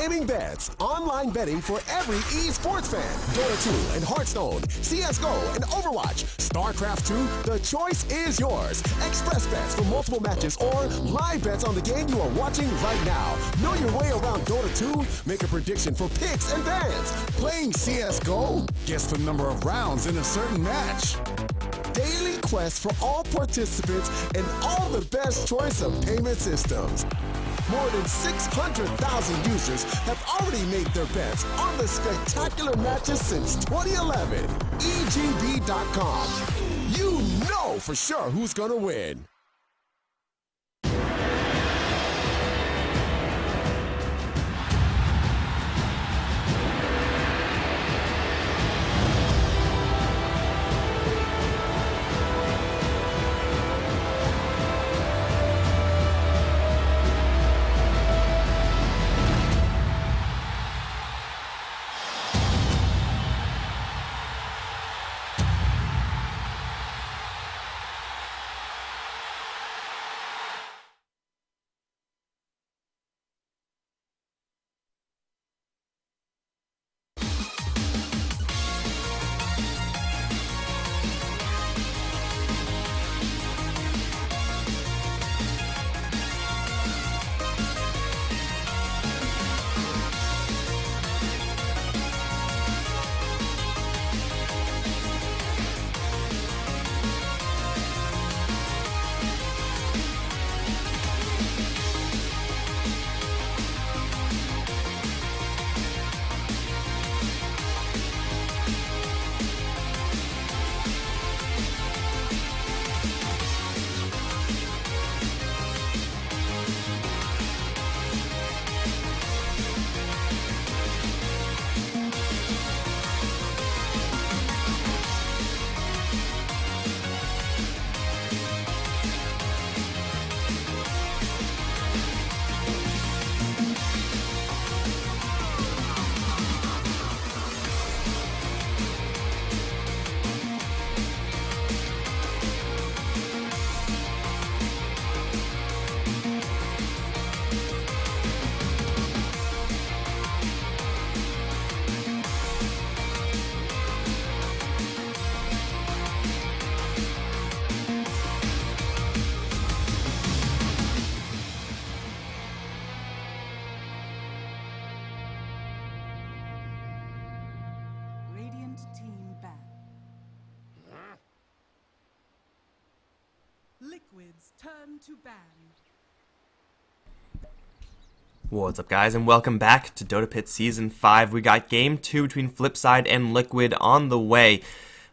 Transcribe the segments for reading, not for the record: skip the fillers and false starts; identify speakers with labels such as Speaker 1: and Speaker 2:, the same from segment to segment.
Speaker 1: gaming bets, online betting for every esports fan. Dota 2 and Hearthstone, CSGO and Overwatch, StarCraft 2, the choice is yours. Express bets for multiple matches or live bets on the game you are watching right now. Know your way around Dota 2? Make a prediction for picks and bans. Playing CSGO? Guess the number of rounds in a certain match. Daily quest for all participants and all the best choice of payment systems. More than 600,000 users have already made their bets on the spectacular matches since 2011. EGB.com. You know for sure who's gonna win.
Speaker 2: Liquid's turn to ban.
Speaker 3: What's up, guys, and welcome back to DotaPit Season 5. We got Game 2 between FlipSid and Liquid on the way.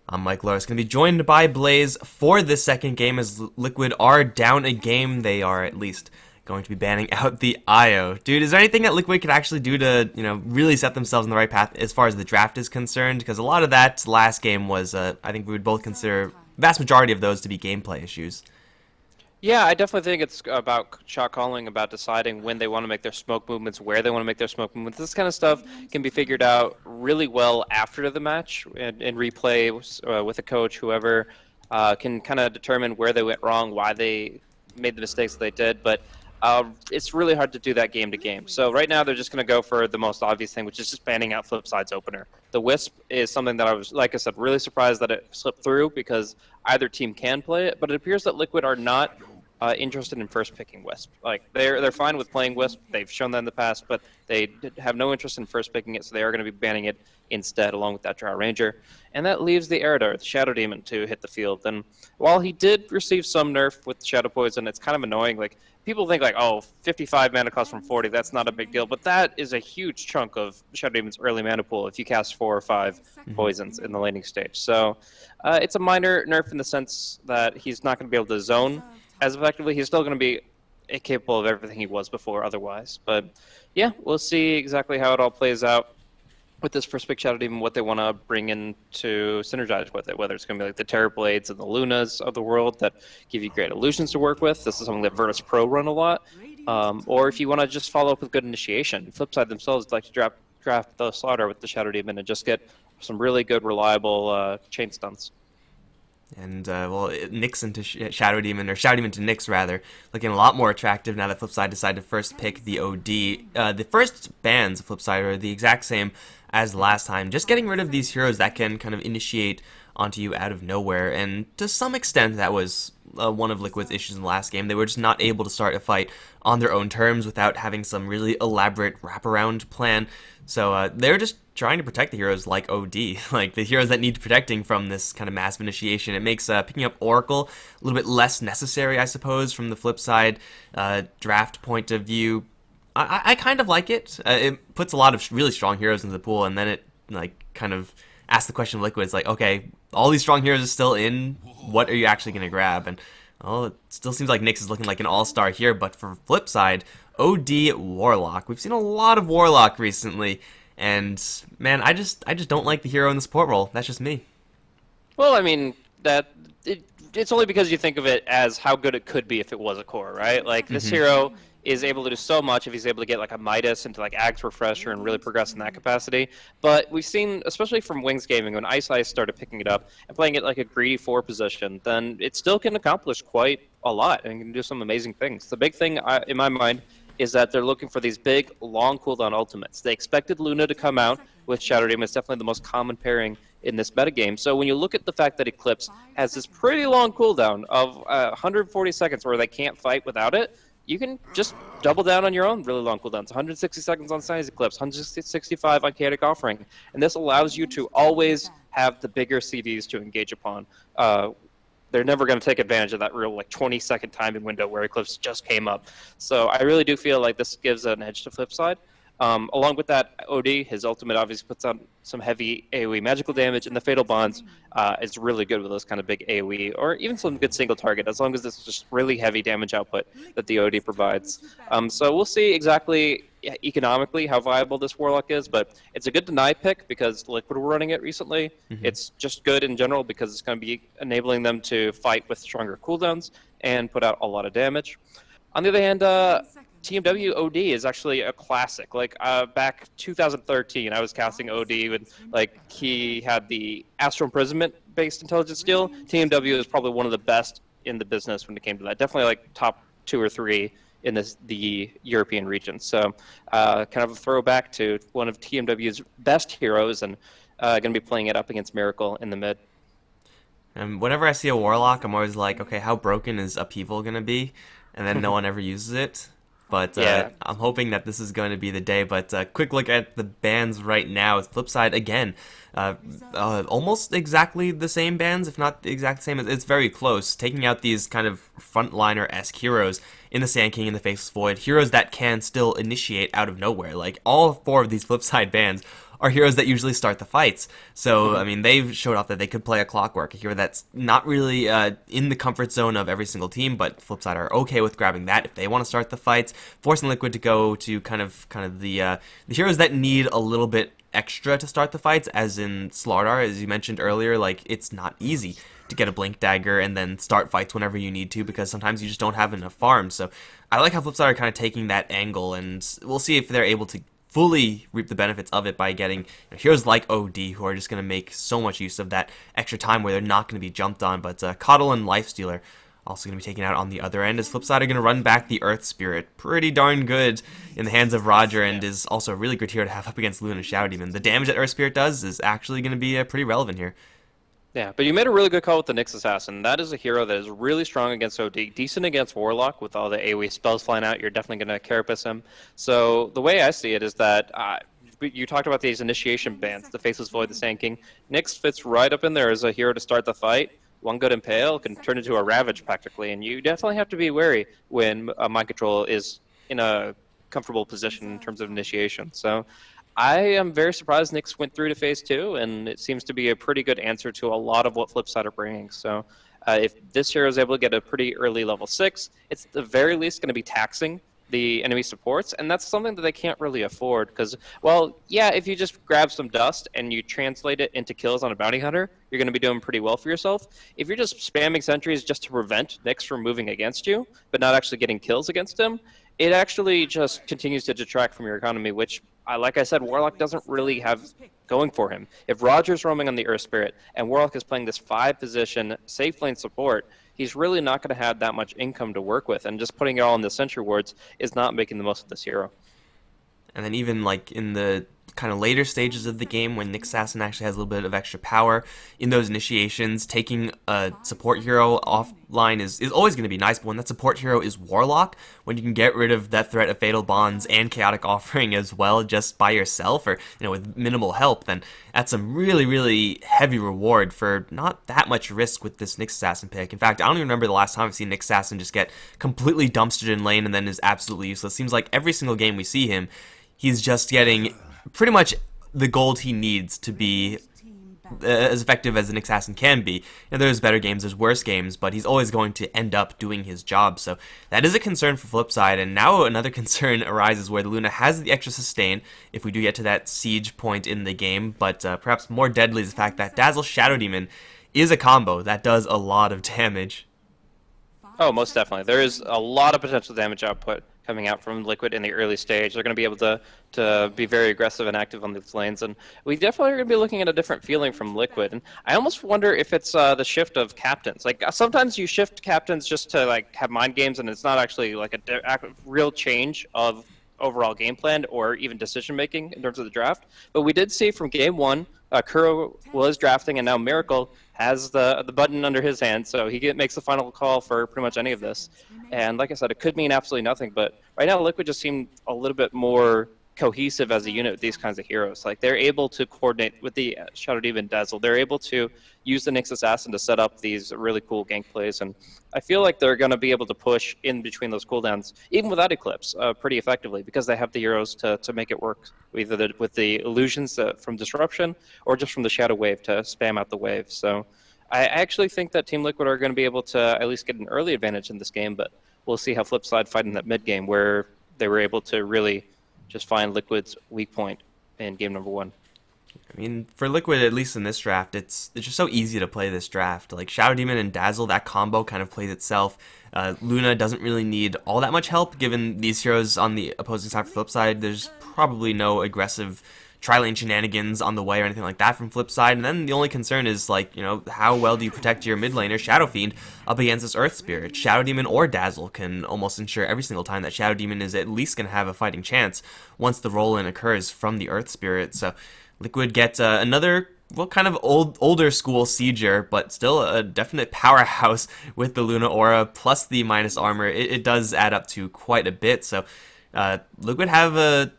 Speaker 3: I'm Mike Loris, going to be joined by Blaze for this second game as Liquid are down a game. They are at least going to be banning out the IO. Dude, is there anything that Liquid could actually do to, really set themselves on the right path as far as the draft is concerned? Because a lot of that last game was, I think we would both consider vast majority of those to be gameplay issues.
Speaker 4: Yeah, I definitely think it's about shot calling, about deciding when they want to make their smoke movements, where they want to make their smoke movements. This kind of stuff can be figured out really well after the match in replay with a coach, whoever can kind of determine where they went wrong, why they made the mistakes that they did. But it's really hard to do that game to game. So right now they're just going to go for the most obvious thing, which is just banning out FlipSid's opener. The Wisp is something that I was, like I said, really surprised that it slipped through because either team can play it, but it appears that Liquid are not interested in first picking Wisp. Like they're fine with playing Wisp. They've shown that in the past, but they have no interest in first picking it, so they are going to be banning it instead, along with that Drow Ranger. And that leaves the Eridar, the Shadow Demon, to hit the field. And while he did receive some nerf with Shadow Poison, it's kind of annoying. Like people think like, oh, 55 mana cost from 40, that's not a big deal, but that is a huge chunk of Shadow Demon's early mana pool if you cast 4 or 5 poisons in the laning stage. So it's a minor nerf in the sense that he's not going to be able to zone as effectively. He's still going to be capable of everything he was before otherwise. But yeah, we'll see exactly how it all plays out with this first pick Shadow Demon, what they want to bring in to synergize with it, whether it's going to be like the Terrorblades and the Lunas of the world that give you great illusions to work with. This is something that Virtus Pro run a lot. Or if you want to just follow up with good initiation. FlipSid themselves like to draft the Slaughter with the Shadow Demon and just get some really good, reliable chain stuns.
Speaker 3: And, well, Nyx into Shadow Demon, or Shadow Demon to Nyx, rather, looking a lot more attractive now that FlipSid decided to first pick the OD. The first bans of FlipSid are the exact same as last time, just getting rid of these heroes that can kind of initiate onto you out of nowhere, and to some extent that was one of Liquid's issues in the last game. They were just not able to start a fight on their own terms without having some really elaborate wraparound plan. So they're just trying to protect the heroes like OD, like the heroes that need protecting from this kind of massive initiation. It makes picking up Oracle a little bit less necessary, I suppose, from the flip side draft point of view. I kind of like it. It puts a lot of really strong heroes into the pool, and then it like kind of asks the question of Liquid. It's like, okay, all these strong heroes are still in. What are you actually going to grab? And well, it still seems like Nyx is looking like an all-star here, but for flip side, OD Warlock. We've seen a lot of Warlock recently, and man, I just don't like the hero in the support role. That's just me.
Speaker 4: Well, I mean, it's only because you think of it as how good it could be if it was a core, right? Like, this hero is able to do so much if he's able to get like a Midas into like Axe Refresher and really progress in that capacity. But we've seen, especially from Wings Gaming, when Ice started picking it up and playing it like a greedy 4 position, then it still can accomplish quite a lot and can do some amazing things. The big thing in my mind is that they're looking for these big, long cooldown ultimates. They expected Luna to come out with Shadow Demon. It's definitely the most common pairing in this metagame. So when you look at the fact that Eclipse has this pretty long cooldown of 140 seconds where they can't fight without it, you can just double down on your own really long cooldowns. 160 seconds on Size Eclipse, 165 on Chaotic Offering. And this allows you to always have the bigger CDs to engage upon. They're never going to take advantage of that real like 20-second timing window where Eclipse just came up. So I really do feel like this gives an edge to FlipSid. Along with that, OD, his ultimate obviously puts on some heavy AoE magical damage, and the Fatal Bonds is really good with those kind of big AoE, or even some good single target, as long as it's just really heavy damage output that the OD provides. So we'll see exactly economically how viable this Warlock is, but it's a good deny pick because Liquid were running it recently. It's just good in general because it's going to be enabling them to fight with stronger cooldowns and put out a lot of damage. On the other hand, TMW OD is actually a classic. Like back 2013, I was casting OD with like he had the Astral Imprisonment based intelligence skill. TMW is probably one of the best in the business when it came to that. Definitely like top 2 or 3 in the European region. So kind of a throwback to one of TMW's best heroes, and going to be playing it up against Miracle in the mid.
Speaker 3: And whenever I see a Warlock, I'm always like, okay, how broken is Upheaval going to be? And then no one ever uses it. But I'm hoping that this is going to be the day. But quick look at the bans right now. FlipSid, again, almost exactly the same bans, if not the exact same. It's very close. Taking out these kind of frontliner-esque heroes in the Sand King and the Faceless Void. Heroes that can still initiate out of nowhere. Like, all 4 of these FlipSid bans are heroes that usually start the fights. So, I mean, they've showed off that they could play a Clockwork, a hero that's not really in the comfort zone of every single team, but FlipSid are okay with grabbing that if they want to start the fights, forcing Liquid to go to kind of the heroes that need a little bit extra to start the fights, as in Slardar, as you mentioned earlier. Like, it's not easy to get a Blink Dagger and then start fights whenever you need to, because sometimes you just don't have enough farms. So I like how FlipSid are kind of taking that angle, and we'll see if they're able to fully reap the benefits of it by getting heroes like OD, who are just going to make so much use of that extra time where they're not going to be jumped on. But Coddle and Lifestealer also going to be taken out on the other end, as FlipSid are going to run back the Earth Spirit. Pretty darn good in the hands of Roger, and is also a really good hero to have up against Luna and Shadow Demon. The damage that Earth Spirit does is actually going to be pretty relevant here.
Speaker 4: Yeah, but you made a really good call with the Nyx Assassin. That is a hero that is really strong against OD, decent against Warlock with all the AoE spells flying out. You're definitely going to carapace him. So the way I see it is that you talked about these initiation bans, the Faceless Void, the Sand King. Nyx fits right up in there as a hero to start the fight. One good Impale can turn into a Ravage practically, and you definitely have to be wary when Mind Control is in a comfortable position in terms of initiation. So I am very surprised Nyx went through to Phase 2, and it seems to be a pretty good answer to a lot of what FlipSid are bringing. So if this hero is able to get a pretty early level 6, it's at the very least going to be taxing the enemy supports, and that's something that they can't really afford because, well, yeah, if you just grab some dust and you translate it into kills on a bounty hunter, you're going to be doing pretty well for yourself. If you're just spamming sentries just to prevent Nyx from moving against you, but not actually getting kills against him, it actually just continues to detract from your economy, which like I said, Warlock doesn't really have going for him. If Roger's roaming on the Earth Spirit and Warlock is playing this 5-position safe lane support, he's really not going to have that much income to work with, and just putting it all in the sentry wards is not making the most of this hero.
Speaker 3: And then even like in the kind of later stages of the game when Nick Assassin actually has a little bit of extra power in those initiations, taking a support hero offline is always going to be nice, but when that support hero is Warlock, when you can get rid of that threat of Fatal Bonds and Chaotic Offering as well just by yourself or with minimal help, then that's some really, really heavy reward for not that much risk with this Nick Assassin pick. In fact, I don't even remember the last time I've seen Nick Assassin just get completely dumpstered in lane and then is absolutely useless. Seems like every single game we see him, he's just getting pretty much the gold he needs to be as effective as an assassin can be. And there's better games, there's worse games, but he's always going to end up doing his job. So that is a concern for FlipSid. And now another concern arises where the Luna has the extra sustain if we do get to that siege point in the game. But perhaps more deadly is the fact that Dazzle Shadow Demon is a combo that does a lot of damage.
Speaker 4: Oh, most definitely. There is a lot of potential damage output coming out from Liquid in the early stage. They're going to be able to be very aggressive and active on these lanes, and we definitely are going to be looking at a different feeling from Liquid. And I almost wonder if it's the shift of captains. Like sometimes you shift captains just to like have mind games, and it's not actually like a real change of overall game plan or even decision making in terms of the draft. But we did see from game one, Kuro was drafting, and now Miracle has the button under his hand, so he makes the final call for pretty much any of this. And like I said, it could mean absolutely nothing, but right now Liquid just seemed a little bit more cohesive as a unit with these kinds of heroes. Like they're able to coordinate with the Shadow Demon Dazzle. They're able to use the Nyx Assassin to set up these really cool gank plays, and I feel like they're going to be able to push in between those cooldowns, even without Eclipse, pretty effectively, because they have the heroes to make it work, either with the illusions from Disruption or just from the Shadow Wave to spam out the wave. So I actually think that Team Liquid are going to be able to at least get an early advantage in this game, but we'll see how FlipSid fight in that mid game where they were able to really just find Liquid's weak point in game number one.
Speaker 3: I mean, for Liquid, at least in this draft, it's just so easy to play this draft. Like Shadow Demon and Dazzle, that combo kind of plays itself. Luna doesn't really need all that much help, given these heroes on the opposing side for FlipSid. There's probably no aggressive tri-lane shenanigans on the way or anything like that from FlipSid. And then the only concern is, like, how well do you protect your mid laner, Shadow Fiend, up against this Earth Spirit? Shadow Demon or Dazzle can almost ensure every single time that Shadow Demon is at least going to have a fighting chance once the roll-in occurs from the Earth Spirit. So Liquid gets another, well, kind of older school Sieger, but still a definite powerhouse with the Luna Aura plus the minus armor. It does add up to quite a bit. So Liquid have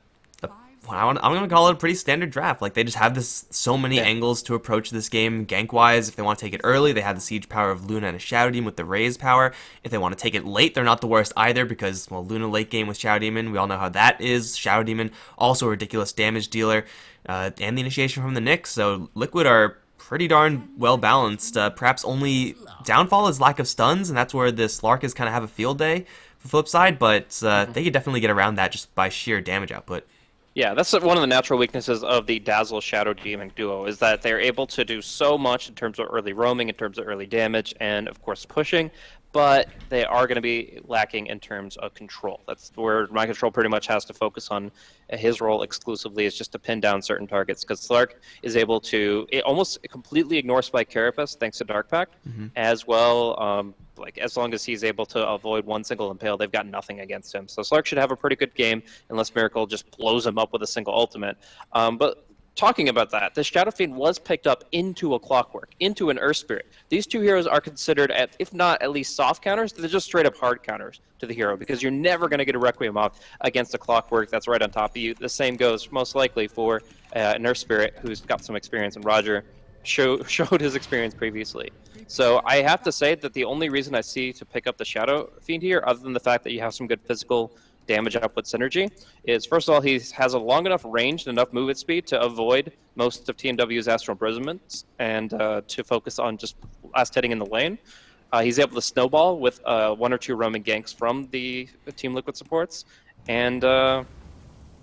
Speaker 3: I'm going to call it a pretty standard draft. Like, they just have so many angles to approach this game gank-wise. If they want to take it early, they have the siege power of Luna and a Shadow Demon with the raise power. If they want to take it late, they're not the worst either because, well, Luna late game with Shadow Demon, we all know how that is. Shadow Demon, also a ridiculous damage dealer, and the initiation from the Nyx. So Liquid are pretty darn well-balanced. Perhaps only downfall is lack of stuns, and that's where the Slark is kind of have a field day for FlipSid, but they could definitely get around that just by sheer damage output.
Speaker 4: Yeah, that's one of the natural weaknesses of the Dazzle Shadow Demon duo, is that they're able to do so much in terms of early roaming, in terms of early damage, and of course pushing, but they are going to be lacking in terms of control. That's where My Control pretty much has to focus on. His role exclusively is just to pin down certain targets, because Slark is able to almost completely ignore Spike Carapace thanks to Dark Pact, as well. Like, as long as he's able to avoid one single impale, they've got nothing against him. So Slark should have a pretty good game unless Miracle just blows him up with a single ultimate. But talking about that, the Shadow Fiend was picked up into a Clockwork, into an Earth Spirit. These two heroes are considered, if not at least soft counters, they're just straight up hard counters to the hero, because you're never going to get a Requiem off against a Clockwork that's right on top of you. The same goes most likely for an Earth Spirit who's got some experience, and Roger showed his experience previously. So I have to say that the only reason I see to pick up the Shadow Fiend here, other than the fact that you have some good physical damage output synergy, is first of all, he has a long enough range and enough movement speed to avoid most of TMW's Astral Imprisonments and to focus on just last hitting in the lane. He's able to snowball with 1 or 2 roaming ganks from the Team Liquid supports, and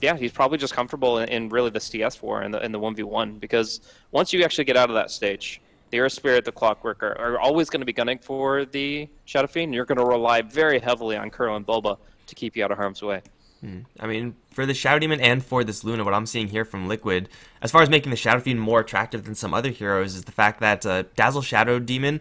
Speaker 4: yeah, he's probably just comfortable in really the CS war and the 1v1, because once you actually get out of that stage, the Earth Spirit, the Clockwork are always going to be gunning for the Shadow Fiend, and you're going to rely very heavily on Kuro and Boba to keep you out of harm's way.
Speaker 3: I mean, for the Shadow Demon and for this Luna, what I'm seeing here from Liquid, as far as making the Shadow Fiend more attractive than some other heroes, is the fact that Dazzle Shadow Demon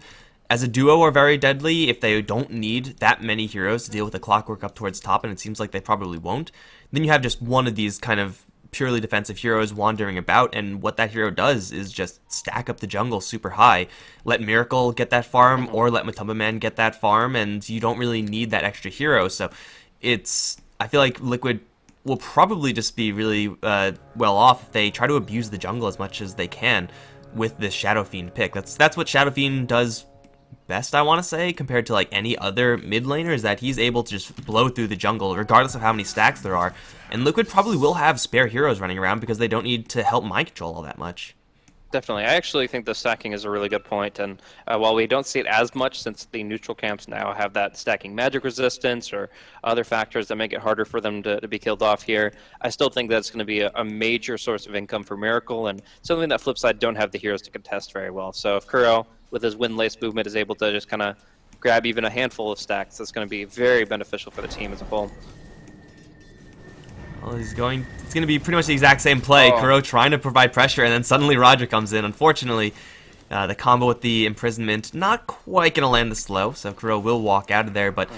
Speaker 3: as a duo are very deadly if they don't need that many heroes to deal with the Clockwork up towards top, and it seems like they probably won't. Then you have just one of these kind of purely defensive heroes wandering about, and what that hero does is just stack up the jungle super high. Let Miracle get that farm, or let Matumba Man get that farm, and you don't really need that extra hero. So I feel like Liquid will probably just be really well off if they try to abuse the jungle as much as they can with this Shadow Fiend pick. That's what Shadow Fiend does best, I want to say, compared to like any other mid laner, is that he's able to just blow through the jungle regardless of how many stacks there are. And Liquid probably will have spare heroes running around because they don't need to help mind control all that much.
Speaker 4: Definitely. I actually think the stacking is a really good point, and while we don't see it as much since the neutral camps now have that stacking magic resistance or other factors that make it harder for them to be killed off here, I still think that's going to be a major source of income for Miracle, and something that FlipSid don't have the heroes to contest very well. So if Kuro, with his wind-laced movement, is able to just kind of grab even a handful of stacks, that's going to be very beneficial for the team as a whole.
Speaker 3: Well, it's going to be pretty much the exact same play. Kuro trying to provide pressure, and then suddenly Roger comes in. Unfortunately, the combo with the imprisonment not quite going to land the slow, so Kuro will walk out of there, but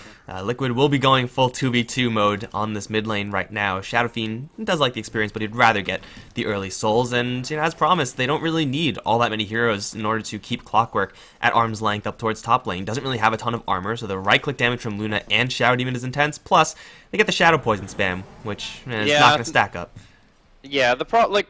Speaker 3: Liquid will be going full 2v2 mode on this mid lane right now. Shadow Fiend does like the experience, but he'd rather get the early souls, and as promised, they don't really need all that many heroes in order to keep Clockwork at arm's length up towards top lane. Doesn't really have a ton of armor, so the right-click damage from Luna and Shadow Demon is intense, plus they get the Shadow Poison spam, which is not going to stack up.
Speaker 4: Yeah,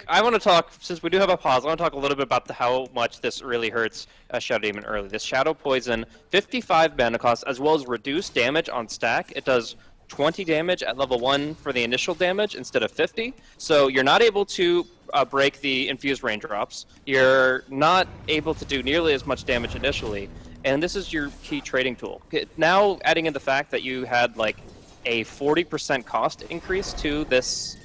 Speaker 4: I want to talk, since we do have a pause, I want to talk a little bit about how much this really hurts Shadow Demon early. This Shadow Poison, 55 mana cost, as well as reduced damage on stack. It does 20 damage at level 1 for the initial damage instead of 50. So you're not able to break the infused raindrops. You're not able to do nearly as much damage initially. And this is your key trading tool. Now, adding in the fact that you had like a 40% cost increase to this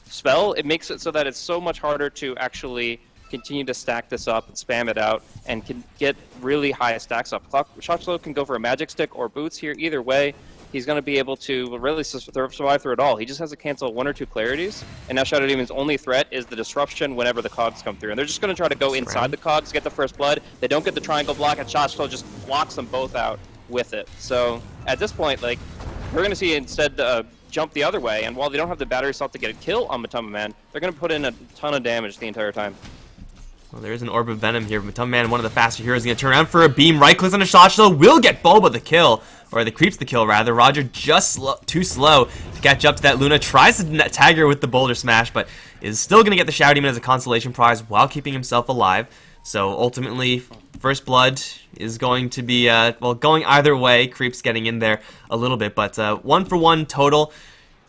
Speaker 4: spell, it makes it so that it's so much harder to actually continue to stack this up and spam it out and can get really high stacks up. Shotslow can go for a magic stick or boots here. Either way, he's going to be able to really survive through it all. He just has to cancel 1 or 2 clarities, and now Shadow Demon's only threat is the disruption whenever the cogs come through. And they're just going to try to go inside the cogs, get the first blood. They don't get the triangle block, and Shotslow just blocks them both out with it. So at this point, like, we're going to see instead jump the other way, and while they don't have the battery salt to get a kill on Matumba Man, they're going to put in a ton of damage the entire time.
Speaker 3: Well, there is an Orb of Venom here. Matumba Man, one of the faster heroes, is going to turn around for a beam. Right clicks on a shot, though, will get Bulba the kill, or the creeps the kill, rather. Roger just too slow to catch up to that Luna. Tries to tag her with the Boulder Smash, but is still going to get the Shadow Demon as a consolation prize while keeping himself alive. So ultimately, First Blood is going to be, well, going either way. Creeps getting in there a little bit, but 1-for-1 total.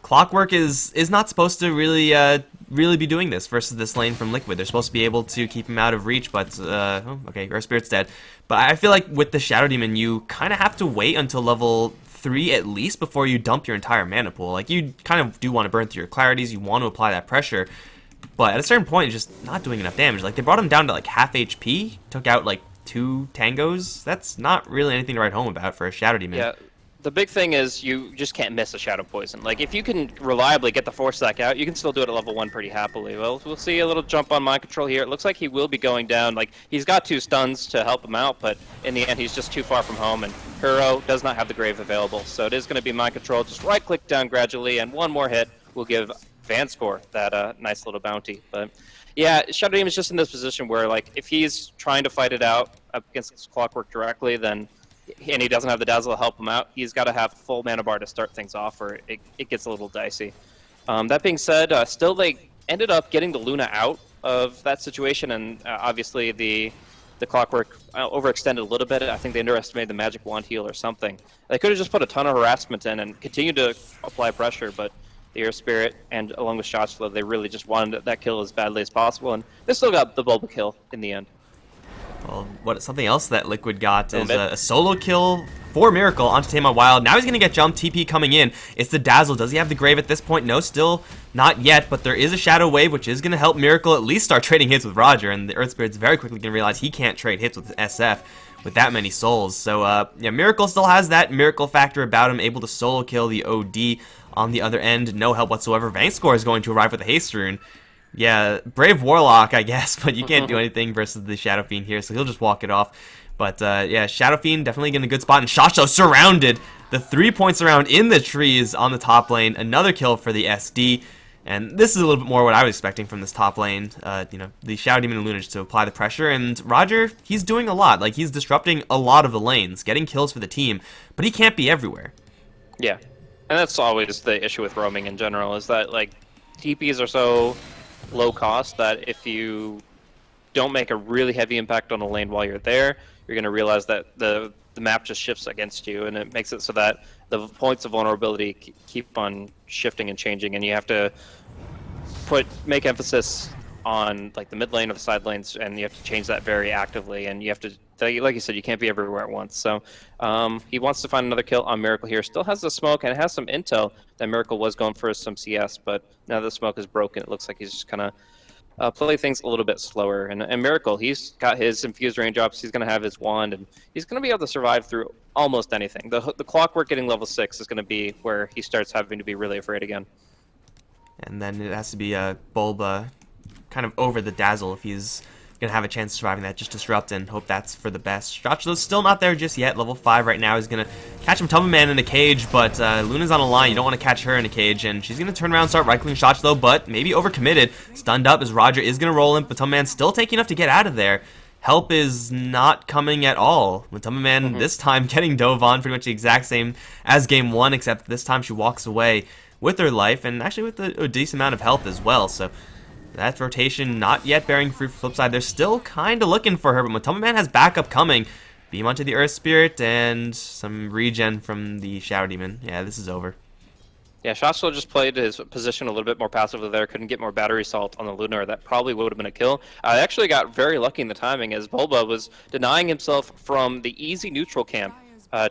Speaker 3: Clockwork is not supposed to really be doing this versus this lane from Liquid. They're supposed to be able to keep him out of reach, but okay, our Spirit's dead. But I feel like with the Shadow Demon, you kind of have to wait until level 3 at least before you dump your entire mana pool. Like, you kind of do want to burn through your clarities, you want to apply that pressure, but at a certain point, it's just not doing enough damage. Like, they brought him down to like half HP, took out like 2 tangos. That's not really anything to write home about for a Shadow Demon.
Speaker 4: Yeah. The big thing is you just can't miss a Shadow Poison. Like, if you can reliably get the 4-stack out, you can still do it at level 1 pretty happily. Well, we'll see a little jump on mind control here. It looks like he will be going down. Like, he's got 2 stuns to help him out, but in the end, he's just too far from home, and Kuro does not have the Grave available. So it is going to be mind control. Just right-click down gradually, and one more hit will give Vanscore that nice little bounty. But yeah, Shadow Demon is just in this position where, like, if he's trying to fight it out up against Clockwork directly, then and he doesn't have the Dazzle to help him out, he's got to have full mana bar to start things off, or it gets a little dicey. That being said, still they ended up getting the Luna out of that situation, and obviously the Clockwork overextended a little bit. I think they underestimated the Magic Wand heal or something. They could have just put a ton of harassment in and continued to apply pressure, but the Air Spirit and along with Shotsflow, they really just wanted that kill as badly as possible, and they still got the Bulba kill in the end.
Speaker 3: Well, something else that Liquid got is a solo kill for Miracle onto Tame on Wild. Now he's going to get jumped. TP coming in. It's the Dazzle. Does he have the Grave at this point? No, still not yet, but there is a Shadow Wave, which is going to help Miracle at least start trading hits with Roger, and the Earth Spirit's very quickly going to realize he can't trade hits with SF with that many souls. So, yeah, Miracle still has that Miracle factor about him, able to solo kill the OD on the other end. No help whatsoever. Vangscore is going to arrive with a Haste Rune. Yeah, Brave Warlock, I guess, but you can't do anything versus the Shadow Fiend here, so he'll just walk it off. But, yeah, Shadow Fiend definitely getting a good spot, and Shasho surrounded. The 3 points around in the trees on the top lane. Another kill for the SD, and this is a little bit more what I was expecting from this top lane. You know, the Shadow Demon and Lunage to apply the pressure, and Roger, he's doing a lot. Like, he's disrupting a lot of the lanes, getting kills for the team, but he can't be everywhere.
Speaker 4: Yeah, and that's always the issue with roaming in general, is that, like, TPs are so low cost that if you don't make a really heavy impact on the lane while you're there, you're going to realize that the map just shifts against you, and it makes it so that the points of vulnerability keep on shifting and changing, and you have to make emphasis on like the mid lane or the side lanes, and you have to change that very actively, and you have to, like you said, you can't be everywhere at once. So he wants to find another kill on Miracle here. Still has the smoke and has some intel that Miracle was going for some CS, but now the smoke is broken. It looks like he's just kind of play things a little bit slower. And Miracle, he's got his infused raindrops, he's going to have his wand, and he's going to be able to survive through almost anything. The Clockwork getting level 6 is going to be where he starts having to be really afraid again.
Speaker 3: And then it has to be a Bulba kind of over the Dazzle if he's going to have a chance of surviving that. Just disrupt and hope that's for the best. Shachlo's still not there just yet. Level 5 right now. He's going to catch him Tubman in a cage, but Luna's on a line. You don't want to catch her in a cage, and she's going to turn around and start right-clicking Shachlo, but maybe overcommitted. Stunned up as Roger is going to roll him, but Tubman's still taking enough to get out of there. Help is not coming at all. With Tubman this time getting dove on, pretty much the exact same as game 1, except this time she walks away with her life, and actually with a decent amount of health as well, so that rotation not yet bearing fruit for FlipSid. They're still kind of looking for her, but Matoma has backup coming. Beam onto the Earth Spirit and some regen from the Shadow Demon. Yeah, this is over.
Speaker 4: Yeah, Shashlo just played his position a little bit more passively there. Couldn't get more battery salt on the Lunar. That probably would have been a kill. I actually got very lucky in the timing as Bulba was denying himself from the easy neutral camp,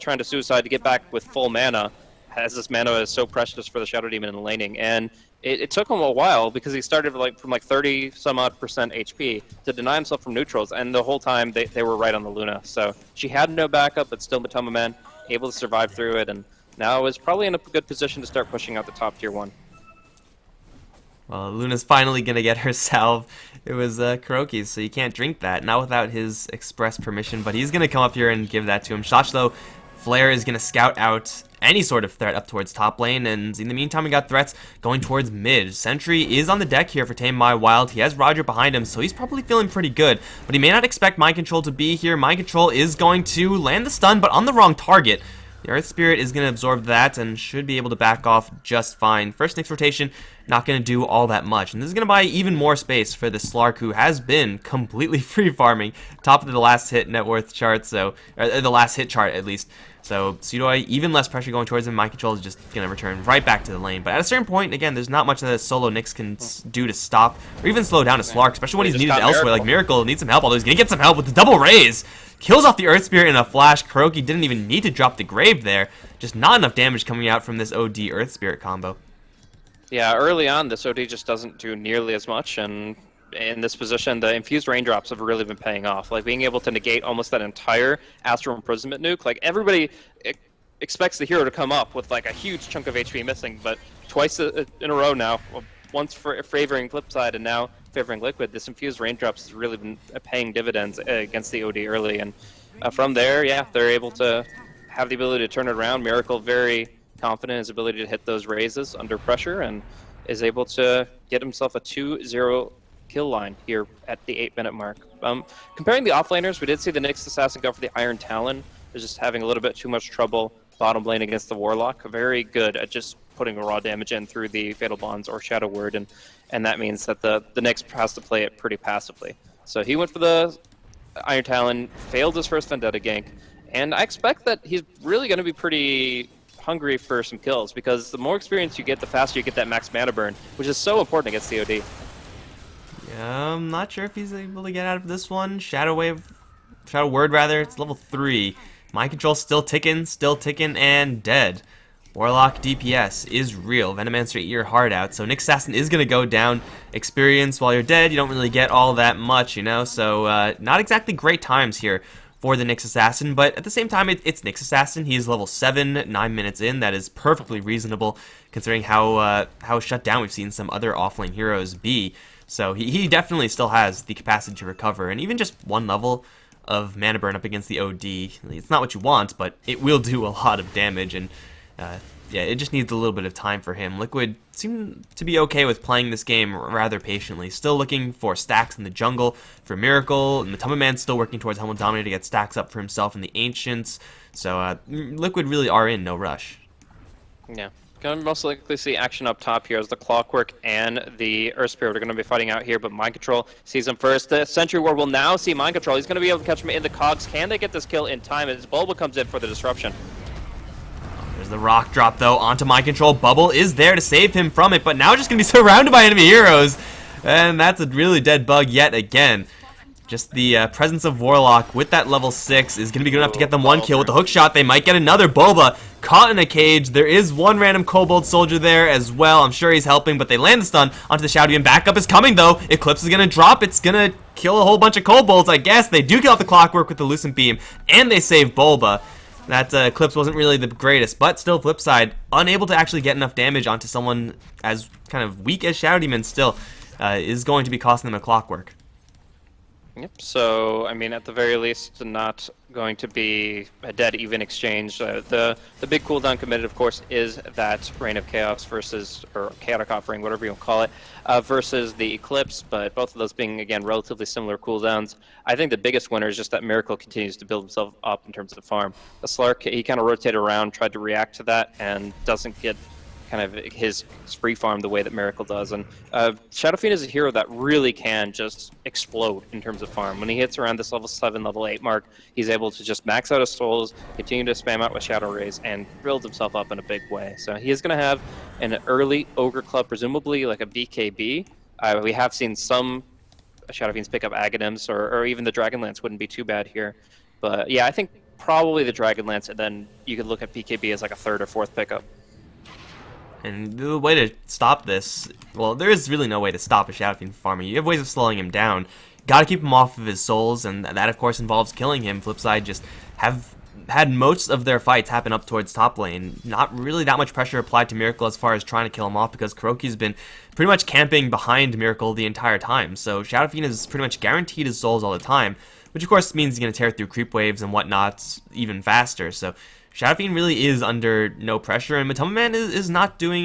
Speaker 4: trying to suicide to get back with full mana, as this mana is so precious for the Shadow Demon in the laning. And it took him a while because he started from 30-some-odd% HP to deny himself from neutrals, and the whole time they were right on the Luna. So she had no backup, but still Matoma Man able to survive through it, and now is probably in a good position to start pushing out the top tier 1.
Speaker 3: Well, Luna's finally going to get her salve. It was Kuroki's, so you can't drink that. Not without his express permission, but he's going to come up here and give that to him. Shachlo, Flare is going to scout out any sort of threat up towards top lane, and in the meantime we got threats going towards mid. Sentry is on the deck here for Tame My Wild. He has Roger behind him, so he's probably feeling pretty good, but he may not expect Mind Control to be here. Mind Control is going to land the stun, but on the wrong target. The Earth Spirit is going to absorb that and should be able to back off just fine. First Nyx rotation, not going to do all that much. And this is going to buy even more space for the Slark, who has been completely free farming, top of the last hit net worth chart, so or the last hit chart at least. So Pseudoi, even less pressure going towards him. Mind Control is just going to return right back to the lane. But at a certain point, again, there's not much that a solo Nyx can do to stop or even slow down a Slark, especially when he's needed elsewhere. Like Miracle needs some help, although he's going to get some help with the double raise. Kills off the Earth Spirit in a flash. Kuroki didn't even need to drop the Grave there. Just not enough damage coming out from this OD Earth Spirit combo.
Speaker 4: Yeah, early on, this OD just doesn't do nearly as much, and in this position, the infused raindrops have really been paying off. Like, being able to negate almost that entire Astral Imprisonment nuke. Like, everybody expects the hero to come up with, like, a huge chunk of HP missing, but twice in a row now, once favoring FlipSid and now favoring Liquid, this infused raindrops has really been paying dividends against the OD early. And from there, yeah, they're able to have the ability to turn it around. Miracle very confident in his ability to hit those raises under pressure and is able to get himself a 2-0 kill line here at the 8-minute mark. Comparing the offlaners, we did see the Nyx Assassin go for the Iron Talon. They're just having a little bit too much trouble bottom lane against the Warlock. Very good at just putting raw damage in through the Fatal Bonds or Shadow Word, and that means that the Nyx has to play it pretty passively. So he went for the Iron Talon, failed his first Vendetta gank, and I expect that he's really going to be pretty hungry for some kills, because the more experience you get, the faster you get that max mana burn, which is so important against the OD.
Speaker 3: Yeah, I'm not sure if he's able to get out of this one. Shadow Word rather, it's level 3. Mind Control still ticking, and dead. Warlock DPS is real. Venomancer, eat your heart out. So Nick Assassin is going to go down. Experience while you're dead, you don't really get all that much, you know? So not exactly great times here for the Nyx Assassin, but at the same time, it's Nyx Assassin. He is level 7, 9 minutes in. That is perfectly reasonable considering how shut down we've seen some other offlane heroes be. So he definitely still has the capacity to recover, and even just one level of mana burn up against the OD, it's not what you want, but it will do a lot of damage, and yeah, it just needs a little bit of time for him. Liquid seem to be okay with playing this game rather patiently. Still looking for stacks in the jungle for Miracle, and the Tumberman's still working towards Helmet Dominator to get stacks up for himself in the Ancients. So Liquid really are in no rush.
Speaker 4: Yeah. Going to most likely see action up top here as the Clockwork and the Earth Spirit are going to be fighting out here, but Mind Control sees him first. The Sentry Ward will now see Mind Control. He's going to be able to catch him in the cogs. Can they get this kill in time as Bulba comes in for the disruption?
Speaker 3: There's the rock drop, though, onto Mind Control. Bubble is there to save him from it, but now just going to be surrounded by enemy heroes. And that's a really dead bug yet again. Just the presence of Warlock with that level 6 is going to be good enough to get them one kill. With the hook shot, they might get another. Bulba caught in a cage. There is one random Kobold soldier there as well. I'm sure he's helping, but they land the stun onto the Shadow Beam. Backup is coming, though. Eclipse is going to drop. It's going to kill a whole bunch of Kobolds, I guess. They do kill off the Clockwork with the Lucent Beam, and they save Bulba. That Eclipse wasn't really the greatest, but still, flip side, unable to actually get enough damage onto someone as kind of weak as Shadow Demon still is going to be costing them a Clockwork.
Speaker 4: Yep, so, I mean, at the very least, not going to be a dead even exchange. The big cooldown committed, of course, is that Reign of Chaos versus, or Chaotic Offering, whatever you want to call it, versus the Eclipse, but both of those being, again, relatively similar cooldowns. I think the biggest winner is just that Miracle continues to build himself up in terms of farm. The Slark, he kind of rotated around, tried to react to that, and doesn't get kind of his free farm the way that Miracle does. And Shadow Fiend is a hero that really can just explode in terms of farm. When he hits around this level 7, level 8 mark, he's able to just max out his souls, continue to spam out with Shadow Rays, and build himself up in a big way. So he is going to have an early Ogre Club, presumably like a BKB. We have seen some Shadow Fiends pick up Aghanim's, or even the Dragonlance wouldn't be too bad here. But yeah, I think probably the Dragonlance, and then you could look at BKB as like a 3rd or 4th pickup.
Speaker 3: And the way to stop this, well, there is really no way to stop a Shadow Fiend farming. You have ways of slowing him down. Gotta keep him off of his souls, and that of course involves killing him. Flipside just have had most of their fights happen up towards top lane. Not really that much pressure applied to Miracle as far as trying to kill him off, because Kuroki's been pretty much camping behind Miracle the entire time. So Shadow Fiend is pretty much guaranteed his souls all the time, which of course means he's going to tear through creep waves and whatnot even faster. So Shadow Fiend really is under no pressure, and Matoma Man is not doing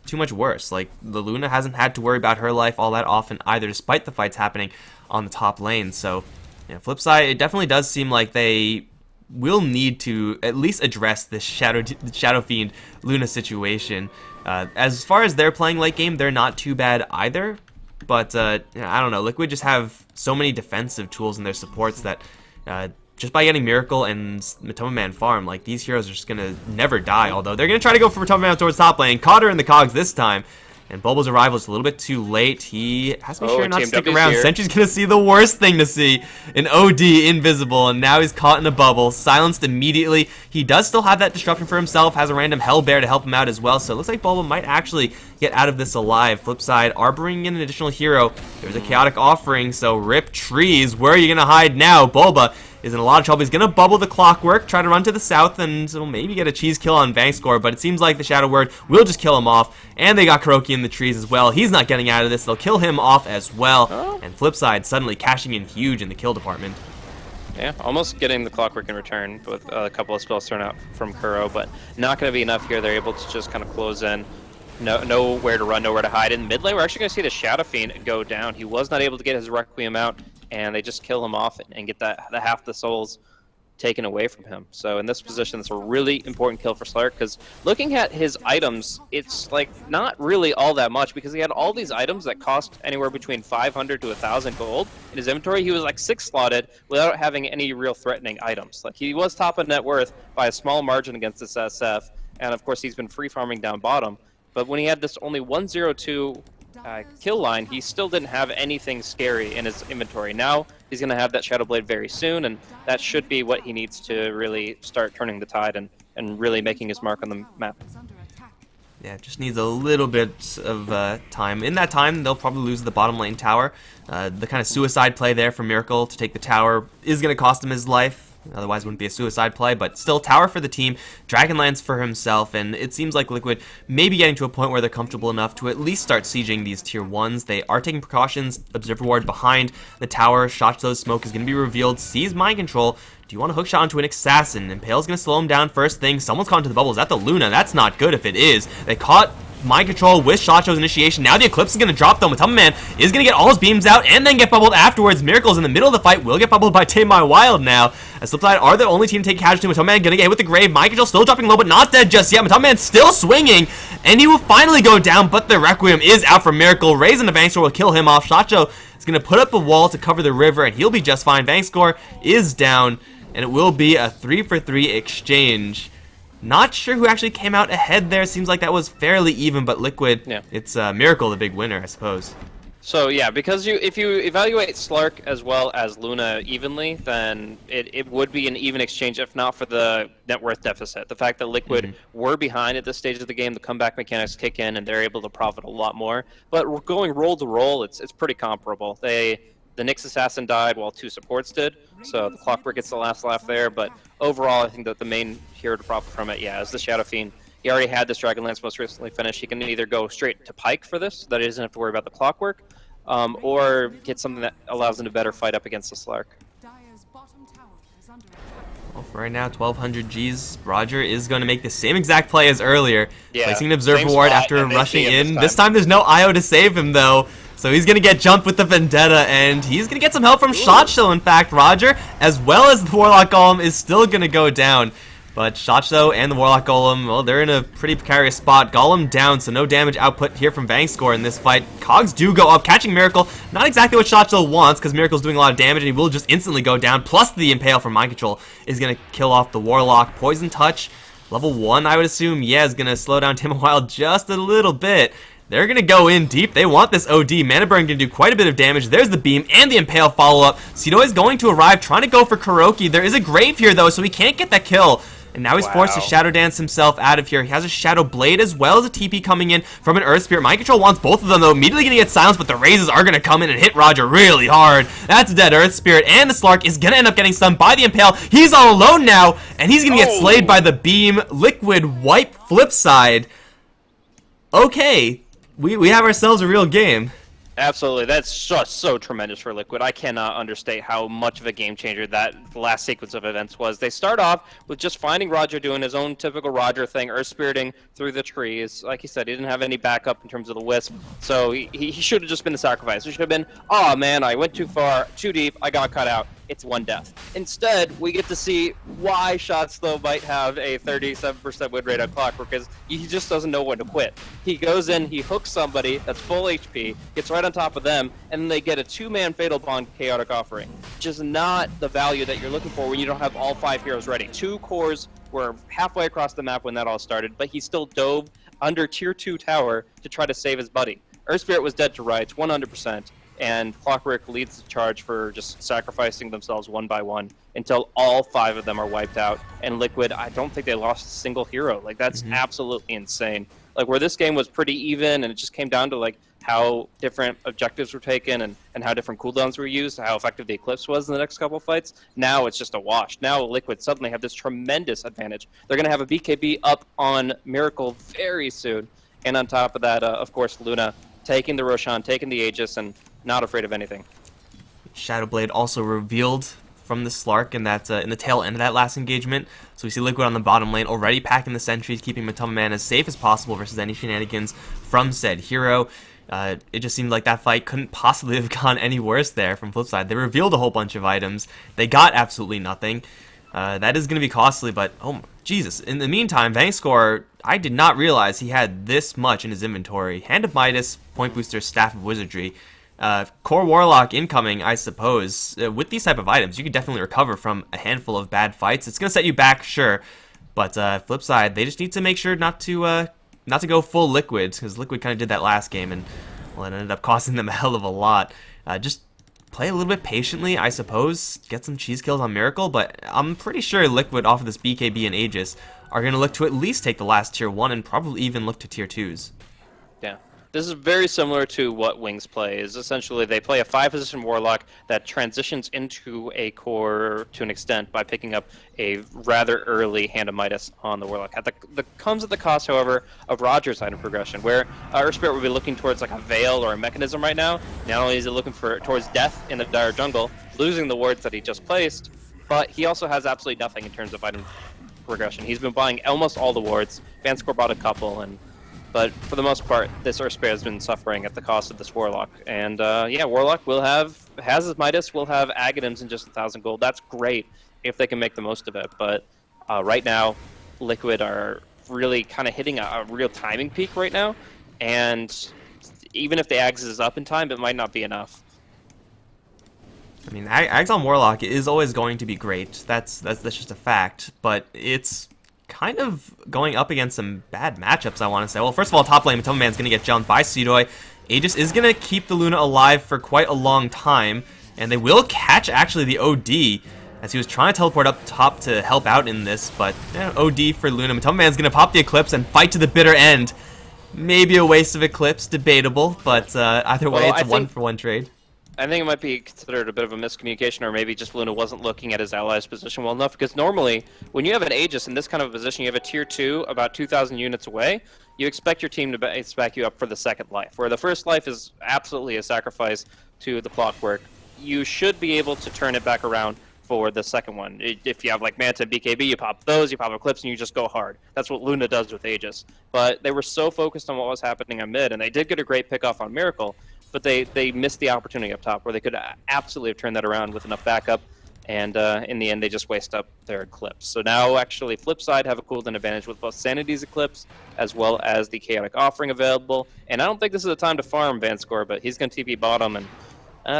Speaker 3: too much worse. Like, the Luna hasn't had to worry about her life all that often either, despite the fights happening on the top lane. So, yeah, flip side, it definitely does seem like they will need to at least address this Shadow Fiend Luna situation. As far as they're playing late game, they're not too bad either. But, I don't know, Liquid just have so many defensive tools in their supports that just by getting Miracle and Matoma Man farm, like, these heroes are just gonna never die, although they're gonna try to go for Matoma Man towards top lane. Caught her in the cogs this time, and Bulba's arrival is a little bit too late. He has to be sure not to stick around. Sentry's gonna see the worst thing to see, an OD invisible, and now he's caught in a bubble, silenced immediately. He does still have that disruption for himself, has a random Hell Bear to help him out as well, so it looks like Bulba might actually get out of this alive. Flip side, are bringing in an additional hero. There's a Chaotic Offering, so rip trees. Where are you gonna hide now? Bulba is in a lot of trouble. He's going to bubble the Clockwork, try to run to the south, and so maybe get a cheese kill on Vangscore, but it seems like the Shadow Word will just kill him off, and they got Kuroki in the trees as well. He's not getting out of this. They'll kill him off as well, and Flipside suddenly cashing in huge in the kill department.
Speaker 4: Yeah, almost getting the Clockwork in return with a couple of spells thrown out from Kuro, but not going to be enough here. They're able to just kind of close in. Nowhere to run, nowhere to hide. In mid lane, we're actually going to see the Shadow Fiend go down. He was not able to get his Requiem out, and they just kill him off and get the half the souls taken away from him. So in this position, it's a really important kill for Slark, because looking at his items, it's like not really all that much, because he had all these items that cost anywhere between 500 to 1,000 gold in his inventory. He was like 6 slotted without having any real threatening items. Like, he was top of net worth by a small margin against this SF, and of course he's been free farming down bottom. But when he had this only 102 kill line, he still didn't have anything scary in his inventory. Now he's going to have that Shadow Blade very soon, and that should be what he needs to really start turning the tide and really making his mark on the map.
Speaker 3: Yeah, just needs a little bit of time. In that time, they'll probably lose the bottom lane tower. The kind of suicide play there for Miracle to take the tower is going to cost him his life. Otherwise, it wouldn't be a suicide play, but still, tower for the team, Dragonlance for himself, and it seems like Liquid may be getting to a point where they're comfortable enough to at least start sieging these tier 1s. They are taking precautions. Observer Ward behind the tower. Shotzo's smoke is going to be revealed. Sees Mind Control. Do you want to hookshot onto an Assassin? Impale's going to slow him down first thing. Someone's caught into the bubble. Is that the Luna? That's not good if it is. They caught Mind Control with Shotzo's initiation. Now the Eclipse is going to drop, though. Matama Man is going to get all his beams out and then get bubbled afterwards. Miracle's in the middle of the fight. Will get bubbled by Tame My Wild now. As FlipSid are the only team to take casualty. Matama Man going to get hit with the Grave. Mind Control still dropping low, but not dead just yet. Matama Man still swinging, and he will finally go down, but the Requiem is out for Miracle. Raising the Vangscore will kill him off. Shotzo is going to put up a wall to cover the river, and he'll be just fine. Vangscore is down, and it will be a 3-for-3 exchange. Not sure who actually came out ahead there. Seems like that was fairly even, but Liquid,
Speaker 4: yeah.
Speaker 3: It's Miracle the big winner, I suppose.
Speaker 4: So yeah, because if you evaluate Slark as well as Luna evenly, then it would be an even exchange if not for the net worth deficit. The fact that Liquid were behind at this stage of the game, the comeback mechanics kick in and they're able to profit a lot more. But going roll to roll, it's pretty comparable. The Nyx Assassin died while 2 supports did, so the Clockwork gets the last laugh there, but overall I think that the main hero to profit from it, yeah, is the Shadow Fiend. He already had this Dragonlance most recently finished. He can either go straight to Pike for this, so that he doesn't have to worry about the Clockwork, or get something that allows him to better fight up against the Slark.
Speaker 3: Well, for right now, 1200 Gs. Roger is going to make the same exact play as earlier, placing an Observer Ward after rushing in. This time there's no IO to save him, though. So he's going to get jumped with the Vendetta, and he's going to get some help from Shotzo, in fact. Roger, as well as the Warlock Golem, is still going to go down. But Shotzo and the Warlock Golem, well, they're in a pretty precarious spot. Golem down, so no damage output here from Vangscore in this fight. Cogs do go up, catching Miracle. Not exactly what Shotzo wants, because Miracle's doing a lot of damage, and he will just instantly go down. Plus the Impale from Mind Control is going to kill off the Warlock. Poison Touch, level 1, I would assume, yeah, is going to slow down Tame Wild just a little bit. They're going to go in deep. They want this OD. Mana Burn going to do quite a bit of damage. There's the beam and the Impale follow-up. Sido is going to arrive, trying to go for Kuroki. There is a Grave here, though, so he can't get that kill. And now he's forced to Shadow Dance himself out of here. He has a Shadow Blade as well as a TP coming in from an Earth Spirit. Mind Control wants both of them, though. Immediately going to get silenced, but the Razes are going to come in and hit Roger really hard. That's a dead Earth Spirit, and the Slark is going to end up getting stunned by the Impale. He's all alone now, and he's going to get slayed by the beam. Liquid wipe FlipSid. Okay. We have ourselves a real game.
Speaker 4: Absolutely, that's just so tremendous for Liquid. I cannot understate how much of a game changer that last sequence of events was. They start off with just finding Roger doing his own typical Roger thing, Earth Spiriting through the trees. Like he said, he didn't have any backup in terms of the Wisp, so he should have just been the sacrifice. It should have been, oh man, I went too far, too deep, I got cut out. It's 1 death. Instead, we get to see why Shotzo might have a 37% win rate on Clockwork, because he just doesn't know when to quit. He goes in, he hooks somebody that's full HP, gets right on top of them, and then they get a 2-man Fatal Bond Chaotic Offering. Just not the value that you're looking for when you don't have all 5 heroes ready. 2 cores were halfway across the map when that all started, but he still dove under tier 2 tower to try to save his buddy. Earth Spirit was dead to rights, 100%. And Clockwork leads the charge for just sacrificing themselves one by one until all 5 of them are wiped out. And Liquid, I don't think they lost a single hero. Like, that's absolutely insane. Like, where this game was pretty even, and it just came down to, like, how different objectives were taken and how different cooldowns were used, how effective the Eclipse was in the next couple fights. Now it's just a wash. Now Liquid suddenly have this tremendous advantage. They're going to have a BKB up on Miracle very soon. And on top of that, of course, Luna taking the Roshan, taking the Aegis, and not afraid of anything.
Speaker 3: Shadow Blade also revealed from the Slark, and that's in the tail end of that last engagement. So we see Liquid on the bottom lane already packing the sentries, keeping Matama Man as safe as possible versus any shenanigans from said hero. It just seemed like that fight couldn't possibly have gone any worse there from FlipSid. They revealed a whole bunch of items. They got absolutely nothing. That is going to be costly, but oh Jesus. In the meantime, Vangscore, I did not realize he had this much in his inventory. Hand of Midas, Point Booster, Staff of Wizardry. Core Warlock incoming, I suppose. With these type of items, you could definitely recover from a handful of bad fights. It's going to set you back, sure. But FlipSid, they just need to make sure not to go full Liquid, because Liquid kind of did that last game, and well, it ended up costing them a hell of a lot. Just play a little bit patiently, I suppose, get some cheese kills on Miracle, but I'm pretty sure Liquid off of this BKB and Aegis are going to look to at least take the last tier 1 and probably even look to tier 2s.
Speaker 4: Yeah. This is very similar to what Wings play. Is essentially they play a 5-position Warlock that transitions into a core to an extent by picking up a rather early Hand of Midas on the Warlock. Comes at the cost, however, of Roger's item progression, where Earth Spirit would be looking towards like a Veil or a Mechanism right now. Not only is it looking towards death in the Dire Jungle, losing the wards that he just placed, but he also has absolutely nothing in terms of item progression. He's been buying almost all the wards. Vanscore bought a couple, but for the most part, this Earth Spirit has been suffering at the cost of this Warlock. And yeah, Warlock has his Midas, will have Aghanims in just 1,000 gold. That's great if they can make the most of it. But right now, Liquid are really kind of hitting a real timing peak right now. And even if the Ags is up in time, it might not be enough.
Speaker 3: I mean, Ags on Warlock is always going to be great. That's just a fact. But it's kind of going up against some bad matchups, I want to say. Well, first of all, top lane, Matoma Man's going to get jumped by Seedoy. Aegis is going to keep the Luna alive for quite a long time, and they will catch, actually, the OD, as he was trying to teleport up top to help out in this, but OD for Luna. Matoma Man's going to pop the Eclipse and fight to the bitter end. Maybe a waste of Eclipse, debatable, but either way, it's a one-for-one trade.
Speaker 4: I think it might be considered a bit of a miscommunication, or maybe just Luna wasn't looking at his allies' position well enough, because normally, when you have an Aegis in this kind of a position, you have a tier 2 about 2,000 units away, you expect your team to back you up for the second life, where the first life is absolutely a sacrifice to the clockwork. You should be able to turn it back around for the second one. If you have like Manta and BKB, you pop those, you pop Eclipse, and you just go hard. That's what Luna does with Aegis. But they were so focused on what was happening on mid, and they did get a great pick off on Miracle, but they missed the opportunity up top where they could absolutely have turned that around with enough backup, and in the end they just waste up their Eclipse. So now actually FlipSid have a cooldown advantage with both Sanity's Eclipse as well as the Chaotic Offering available, and I don't think this is a time to farm Vanscore, but he's going to TP bottom, and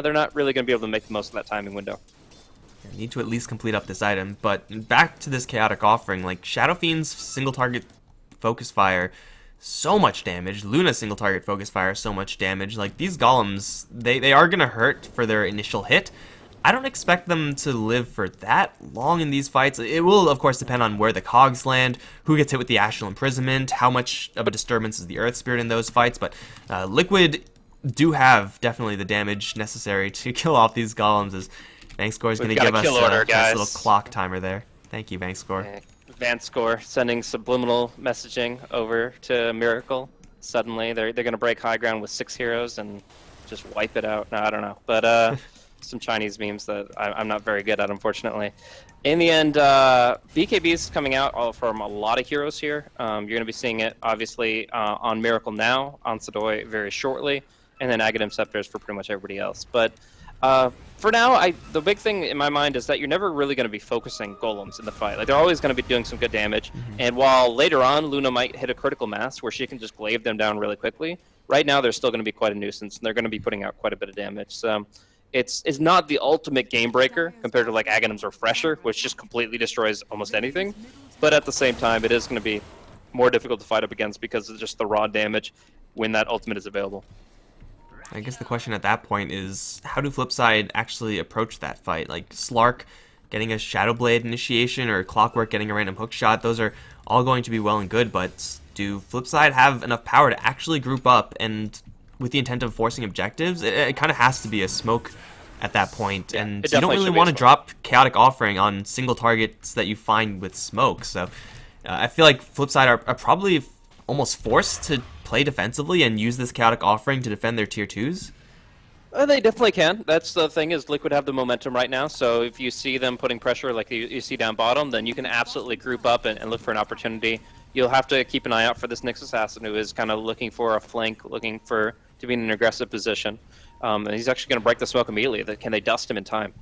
Speaker 4: they're not really going to be able to make the most of that timing window.
Speaker 3: Need to at least complete up this item, but back to this Chaotic Offering, like Shadow Fiend's single target focus fire, so much damage. Luna's single target focus fire, so much damage. Like, these golems, they are gonna hurt for their initial hit. I don't expect them to live for that long in these fights. It will, of course, depend on where the cogs land, who gets hit with the Astral Imprisonment, how much of a disturbance is the Earth Spirit in those fights, but Liquid do have definitely the damage necessary to kill off these golems, as Bankscore is going to give us a nice little clock timer there. Thank you, Bankscore.
Speaker 4: Vanscore sending subliminal messaging over to Miracle. Suddenly, they're going to break high ground with 6 heroes and just wipe it out. No, I don't know. But some Chinese memes that I'm not very good at, unfortunately. In the end, BKB is coming out from a lot of heroes here. You're going to be seeing it, obviously, on Miracle now, on Seedoy very shortly, and then Aghanim Scepters for pretty much everybody else. But for now, the big thing in my mind is that you're never really going to be focusing golems in the fight. Like, they're always going to be doing some good damage. And while later on Luna might hit a critical mass where she can just glaive them down really quickly, right now they're still going to be quite a nuisance, and they're going to be putting out quite a bit of damage. So it's not the ultimate game breaker compared to like Aghanims or Fresher, which just completely destroys almost anything. But at the same time, it is going to be more difficult to fight up against because of just the raw damage when that ultimate is available.
Speaker 3: I guess the question at that point is, how do FlipSid actually approach that fight? Like, Slark getting a Shadow Blade initiation or Clockwork getting a random hook shot, those are all going to be well and good, but do FlipSid have enough power to actually group up and with the intent of forcing objectives? It kind of has to be a smoke at that point, and you don't really want to drop Chaotic Offering on single targets that you find with smoke, so I feel like FlipSid are probably almost forced to play defensively and use this Chaotic Offering to defend their tier 2s?
Speaker 4: They definitely can. That's the thing, is Liquid have the momentum right now, so if you see them putting pressure like you see down bottom, then you can absolutely group up and look for an opportunity. You'll have to keep an eye out for this Nyx Assassin, who is kind of looking for a flank, looking to be in an aggressive position. And he's actually going to break the smoke immediately. Can they dust him in time?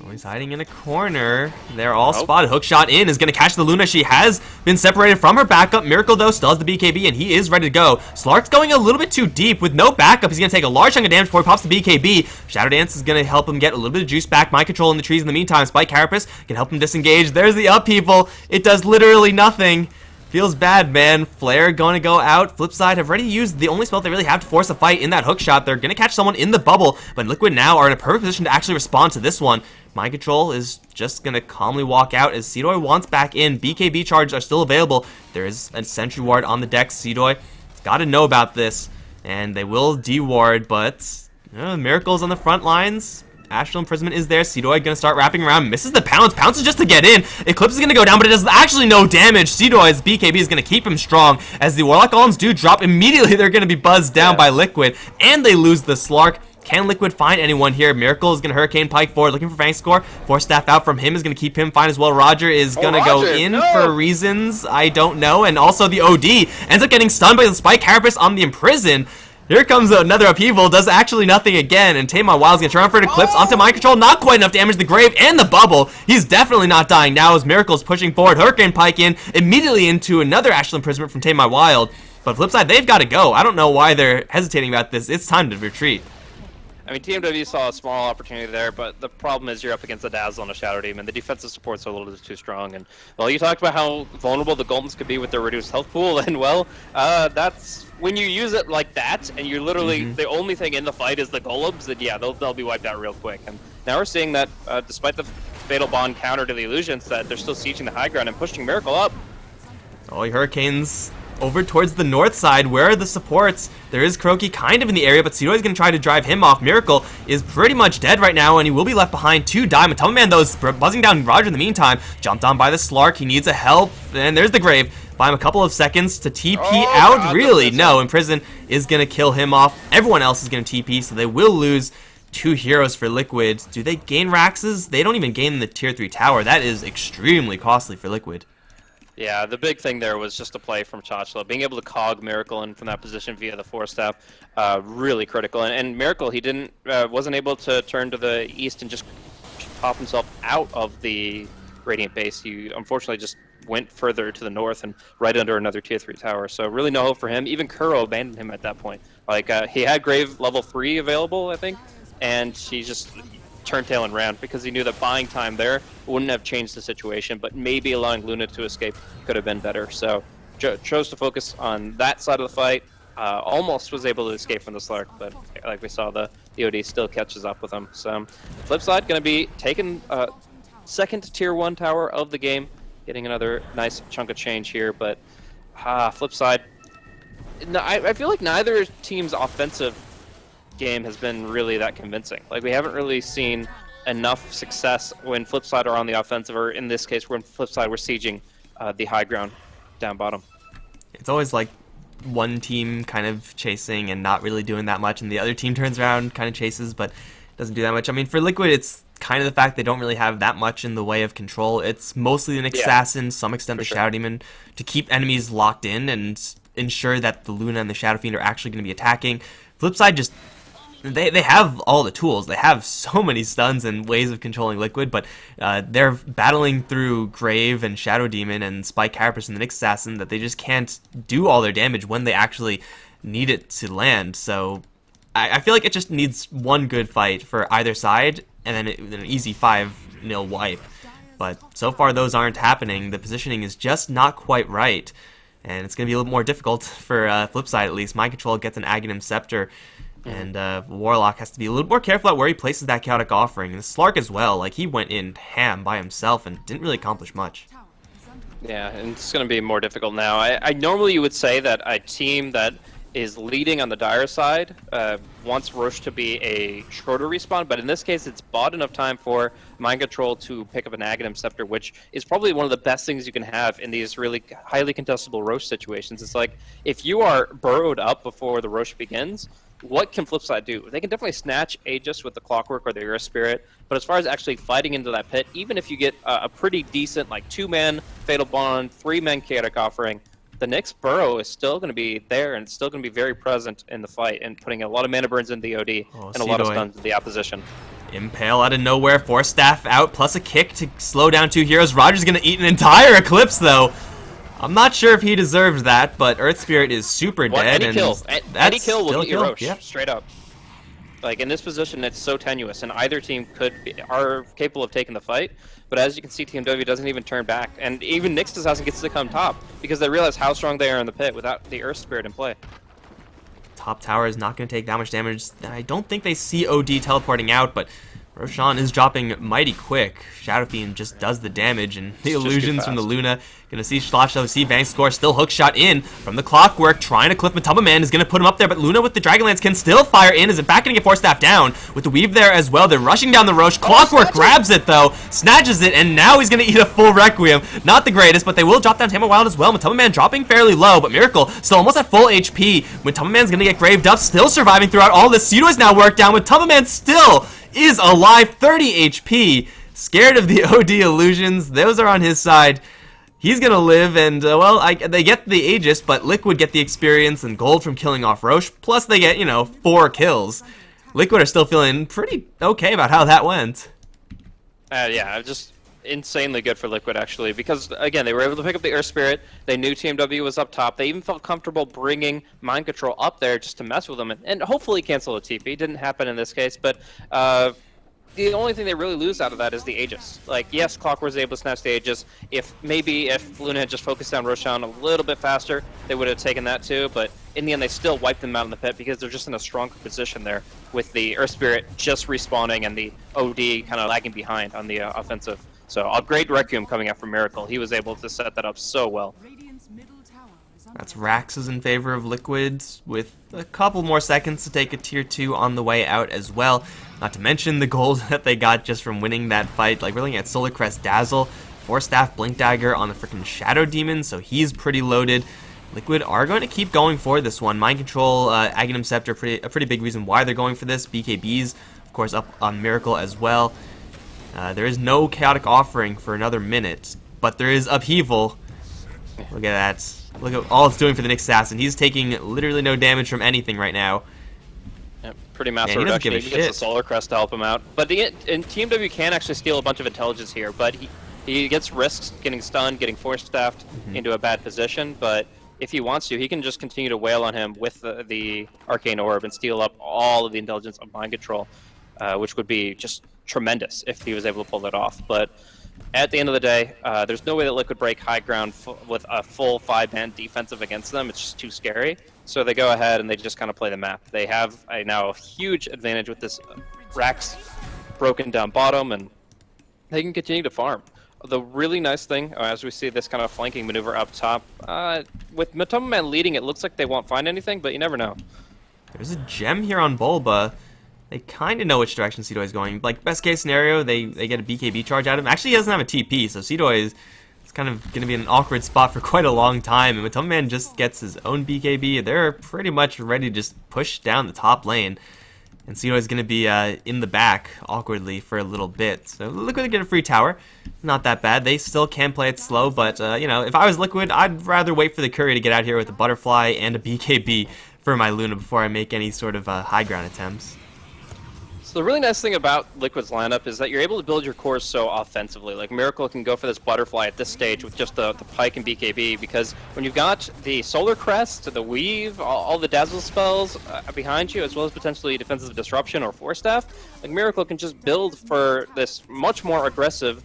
Speaker 3: Oh, he's hiding in a corner. They're all spotted. Hookshot in is going to catch the Luna. She has been separated from her backup. Miracle, though, still has the BKB, and he is ready to go. Slark's going a little bit too deep with no backup. He's going to take a large chunk of damage before he pops the BKB. Shadow Dance is going to help him get a little bit of juice back. Mind Control in the trees in the meantime. Spike Carapace can help him disengage. There's the up, people. It does literally nothing. Feels bad, man. Flare gonna go out. FlipSid have already used the only spell they really have to force a fight in that hook shot. They're gonna catch someone in the bubble, but Liquid now are in a perfect position to actually respond to this one. Mind Control is just gonna calmly walk out as Seedoy wants back in. BKB charges are still available. There is a sentry ward on the deck. Seedoy has got to know about this, and they will de-ward, but Miracle's on the front lines. Astral Imprisonment is there. Seedoy gonna start wrapping around. Misses the pounce. Pounce is just to get in. Eclipse is gonna go down, but it does actually no damage. Seedoy's BKB is gonna keep him strong. As the Warlock Golems do drop, immediately they're gonna be buzzed down by Liquid, and they lose the Slark. Can Liquid find anyone here? Miracle is gonna Hurricane Pike forward, looking for Fang Score. Force Staff out from him is gonna keep him fine as well. Roger is gonna go in for reasons I don't know, and also the OD ends up getting stunned by the Spike Carapace on the Imprison. Here comes another upheaval, does actually nothing again, and Tame My Wild's gonna turn around for an Eclipse onto Mind Control, not quite enough damage, the Grave and the Bubble. He's definitely not dying now as Miracle's pushing forward, Hurricane Pike in, immediately into another Astral Imprisonment from Tame My Wild. But FlipSid, they've got to go. I don't know why they're hesitating about this. It's time to retreat.
Speaker 4: I mean, TMW saw a small opportunity there, but the problem is you're up against the Dazzle and a Shadow Demon. The defensive support's a little bit too strong. And, well, you talked about how vulnerable the Golems could be with their reduced health pool, and, well, that's when you use it like that, and you're literally the only thing in the fight is the Golems, then, yeah, they'll be wiped out real quick. And now we're seeing that, despite the Fatal Bond counter to the Illusions, that they're still sieging the high ground and pushing Miracle up.
Speaker 3: Oh, Hurricanes over towards the north side. Where are the supports? There is Croaky kind of in the area, but Seedoy's going to try to drive him off. Miracle is pretty much dead right now, and he will be left behind to die. Matoma Man, though, is buzzing down Roger in the meantime. Jumped on by the Slark. He needs a help, and there's the Grave. Buy him a couple of seconds to TP out. God, really? No, Imprison is going to kill him off. Everyone else is going to TP, so they will lose 2 heroes for Liquid. Do they gain Raxes? They don't even gain the tier 3 tower. That is extremely costly for Liquid.
Speaker 4: Yeah, the big thing there was just a play from Chachla. Being able to cog Miracle in from that position via the Force Staff, really critical. And Miracle, he wasn't able to turn to the east and just pop himself out of the Radiant base. He unfortunately just went further to the north and right under another tier 3 tower. So really no hope for him. Even Kuro abandoned him at that point. Like, he had Grave level 3 available, I think, and he just turned tail and ran because he knew that buying time there wouldn't have changed the situation, but maybe allowing Luna to escape could have been better. So chose to focus on that side of the fight. Almost was able to escape from the Slark, but like we saw, the OD still catches up with him. So FlipSid going to be taking second tier 1 tower of the game, getting another nice chunk of change here, but FlipSid, I feel like neither team's offensive game has been really that convincing. Like, we haven't really seen enough success when FlipSid are on the offensive, or in this case, when FlipSid were sieging the high ground down bottom.
Speaker 3: It's always like one team kind of chasing and not really doing that much, and the other team turns around, kind of chases, but doesn't do that much. I mean, for Liquid, it's kind of the fact they don't really have that much in the way of control. It's mostly an assassin, some extent the Shadow Demon, to keep enemies locked in and ensure that the Luna and the Shadow Fiend are actually going to be attacking. FlipSid just They have all the tools. They have so many stuns and ways of controlling Liquid, but they're battling through Grave and Shadow Demon and Spike Carapace and the Nyx Assassin that they just can't do all their damage when they actually need it to land. So I feel like it just needs one good fight for either side, and then an easy 5-0 wipe. But so far those aren't happening. The positioning is just not quite right, and it's going to be a little more difficult for FlipSid at least. Mind Control gets an Aghanim Scepter, and Warlock has to be a little more careful at where he places that Chaotic Offering. And Slark as well, like, he went in ham by himself and didn't really accomplish much.
Speaker 4: Yeah, and it's going to be more difficult now. I normally you would say that a team that is leading on the Dire side wants Roche to be a shorter respawn, but in this case it's bought enough time for Mind Control to pick up an Aghanim Scepter, which is probably one of the best things you can have in these really highly contestable Roche situations. It's like, if you are burrowed up before the Roche begins, what can FlipSid do? They can definitely snatch Aegis with the Clockwork or the Earth Spirit, but as far as actually fighting into that pit, even if you get a pretty decent, like, 2-man Fatal Bond, 3-man Chaotic Offering, the Nyx Burrow is still going to be there, and it's still going to be very present in the fight, and putting a lot of mana burns in the OD, and a lot of stuns in the opposition.
Speaker 3: Impale out of nowhere, Force Staff out, plus a kick to slow down 2 heroes. Roger's going to eat an entire Eclipse, though. I'm not sure if he deserves that, but Earth Spirit is super dead.
Speaker 4: Any kill will get you Roche,
Speaker 3: yep.
Speaker 4: straight up. Like, in this position, it's so tenuous, and either team are capable of taking the fight. But as you can see, TMW doesn't even turn back. And even Nixus hasn't gets to come top, because they realize how strong they are in the pit without the Earth Spirit in play.
Speaker 3: Top tower is not going to take that much damage. I don't think they see OD teleporting out, but Roshan is dropping mighty quick. Shadow Fiend just does the damage, and the illusions from the Luna. Gonna see Slash see Vang score, still hook shot in from the Clockwork, trying to clip Matama Man, is gonna put him up there, but Luna with the Dragonlance can still fire in. Is in fact gonna get Force Staff down with the Weave there as well. They're rushing down the Roche. Clockwork grabs it though, snatches it, and now he's gonna eat a full Requiem. Not the greatest, but they will drop down Tamar Wild as well. Matama Man dropping fairly low, but Miracle still almost at full HP. Matama Man's gonna get graved up, still surviving throughout all this. Sido is now worked down, Matama Man still is alive, 30 HP. Scared of the OD illusions, those are on his side. He's gonna live, and well, they get the Aegis, but Liquid get the experience and gold from killing off Roche. Plus, they get 4 kills. Liquid are still feeling pretty okay about how that went.
Speaker 4: Yeah, just insanely good for Liquid actually, because again, they were able to pick up the Earth Spirit. They knew TMW was up top. They even felt comfortable bringing Mind Control up there just to mess with them and hopefully cancel a TP. Didn't happen in this case, but the only thing they really lose out of that is the Aegis. Like, yes, Clock was able to snatch the Aegis. If Luna had just focused on Roshan a little bit faster, they would have taken that too. But in the end, they still wiped them out in the pit because they're just in a stronger position there with the Earth Spirit just respawning and the OD kind of lagging behind on the offensive. So a great Requiem coming out from Miracle. He was able to set that up so well.
Speaker 3: That's Rax's in favor of Liquids with a couple more seconds to take a tier 2 on the way out as well. Not to mention the gold that they got just from winning that fight. Like, we're looking at Solar Crest Dazzle, Force Staff Blink Dagger on the freaking Shadow Demon, so he's pretty loaded. Liquid are going to keep going for this one. Mind Control, Aghanim Scepter, a pretty big reason why they're going for this. BKBs, of course, up on Miracle as well. There is no Chaotic Offering for another minute, but there is Upheaval. Look at that. Look at all it's doing for the Nyx Assassin. He's taking literally no damage from anything right now.
Speaker 4: Yeah, pretty massive reduction. He gets the Solar Crest to help him out. But and TMW can actually steal a bunch of intelligence here, but he gets risks getting stunned, getting Force Staffed into a bad position, but if he wants to, he can just continue to wail on him with the Arcane Orb and steal up all of the intelligence of Mind Control, which would be just tremendous if he was able to pull that off. But at the end of the day, there's no way that Liquid break high ground with a full 5-man defensive against them. It's just too scary. So they go ahead and they just kind of play the map. They have now a huge advantage with this Rax broken down bottom, and they can continue to farm. The really nice thing, as we see this kind of flanking maneuver up top, with Matoma Man leading, it looks like they won't find anything, but you never know.
Speaker 3: There's a gem here on Bulba. They kind of know which direction Seedoy is going. Like, best case scenario, they get a BKB charge out of him. Actually, he doesn't have a TP, so Seedoy is kind of going to be in an awkward spot for quite a long time. And Matoma Man just gets his own BKB. They're pretty much ready to just push down the top lane. And Seedoy is going to be in the back awkwardly for a little bit. So Liquid to get a free tower. Not that bad. They still can play it slow, but if I was Liquid, I'd rather wait for the Courier to get out here with a Butterfly and a BKB for my Luna before I make any sort of high ground attempts.
Speaker 4: So the really nice thing about Liquid's lineup is that you're able to build your cores so offensively. Like, Miracle can go for this Butterfly at this stage with just the Pike and BKB, because when you've got the Solar Crest, the Weave, all the Dazzle spells behind you, as well as potentially Defensive Disruption or Force Staff, like, Miracle can just build for this much more aggressive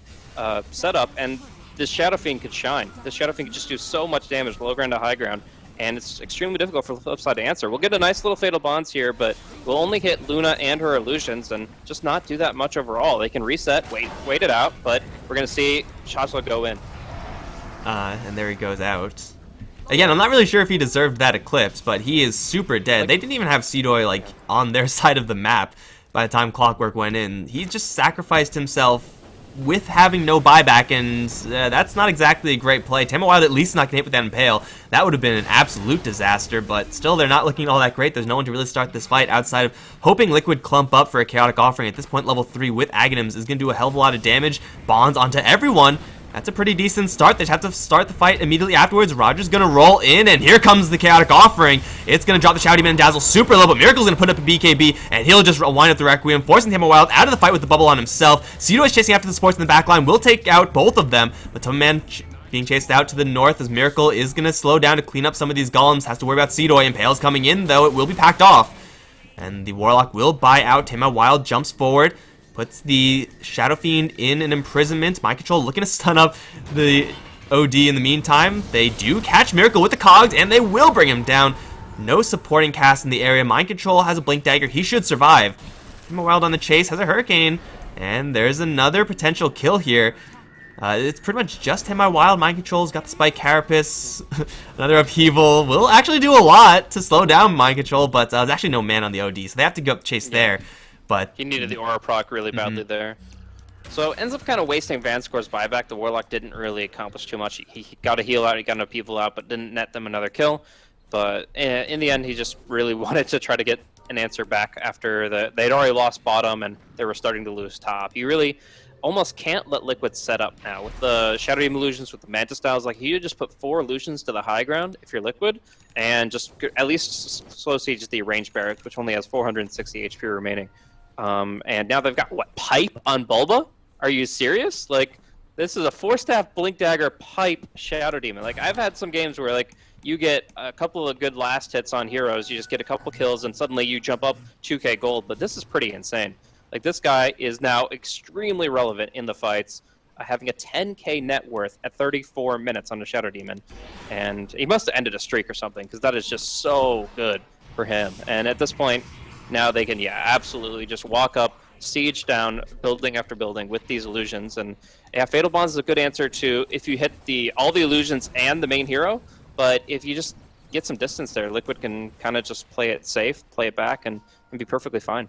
Speaker 4: setup, and this Shadow Fiend could shine. This Shadow Fiend could just do so much damage, low ground to high ground. And it's extremely difficult for FlipSid to answer. We'll get a nice little Fatal Bonds here, but we'll only hit Luna and her illusions and just not do that much overall. They can reset, wait it out, but we're going to see Shachla go in.
Speaker 3: And there he goes out. Again, I'm not really sure if he deserved that Eclipse, but he is super dead. They didn't even have Seedoy on their side of the map by the time Clockwork went in. He just sacrificed himself with having no buyback, and that's not exactly a great play. Tamar Wild at least not going to hit with that Impale. That would have been an absolute disaster, but still they're not looking all that great. There's no one to really start this fight outside of hoping Liquid clump up for a Chaotic Offering. At this point, level 3 with Aghanims is going to do a hell of a lot of damage. Bonds onto everyone. That's a pretty decent start. They just have to start the fight immediately afterwards. Roger's going to roll in, and here comes the Chaotic Offering. It's going to drop the Shadow Demon and Dazzle super low, but Miracle's going to put up a BKB, and he'll just wind up the Requiem, forcing Tamar Wild out of the fight with the bubble on himself. Seedoy is chasing after the supports in the back line. Will take out both of them, but Matoma Man being chased out to the north as Miracle is going to slow down to clean up some of these golems. Has to worry about Seedoy. Impale's coming in, though. It will be packed off. And the Warlock will buy out. Tama Wild jumps forward, puts the Shadow Fiend in an imprisonment. Mind Control looking to stun up the OD in the meantime. They do catch Miracle with the cogs, and they will bring him down. No supporting cast in the area. Mind Control has a Blink Dagger. He should survive. Tama Wild on the chase, has a Hurricane. And there's another potential kill here. It's pretty much just Tama Wild. Mind Control's got the Spike Carapace. Another Upheaval will actually do a lot to slow down Mind Control, but there's actually no man on the OD, so they have to go chase there. But
Speaker 4: he needed the aura proc really badly there. So ends up kind of wasting Vanscore's buyback. The Warlock didn't really accomplish too much. He got a heal out, he got an Upheaval out, but didn't net them another kill. But in the end, he just really wanted to try to get an answer back after they'd already lost bottom and they were starting to lose top. You really almost can't let Liquid set up now. With the Shadow Demon illusions, with the Manta styles, like you just put 4 illusions to the high ground if you're Liquid, and just at least slow siege the Range Barracks, which only has 460 HP remaining. And now they've got, what, Pipe on Bulba? Are you serious? Like, this is a 4-staff Blink Dagger Pipe Shadow Demon. Like, I've had some games where, like, you get a couple of good last hits on heroes, you just get a couple kills, and suddenly you jump up 2k gold, but this is pretty insane. Like, this guy is now extremely relevant in the fights, having a 10k net worth at 34 minutes on the Shadow Demon. And he must have ended a streak or something, because that is just so good for him. And at this point, now they can, yeah, absolutely just walk up, siege down building after building with these illusions. And yeah, Fatal Bonds is a good answer to if you hit all the illusions and the main hero, but if you just get some distance there, Liquid can kind of just play it safe, play it back, and be perfectly fine.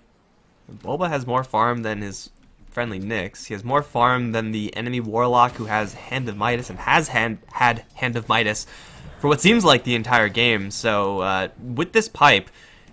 Speaker 3: Bulba has more farm than his friendly Nyx. He has more farm than the enemy Warlock, who has Hand of Midas and has had Hand of Midas for what seems like the entire game. So with this pipe,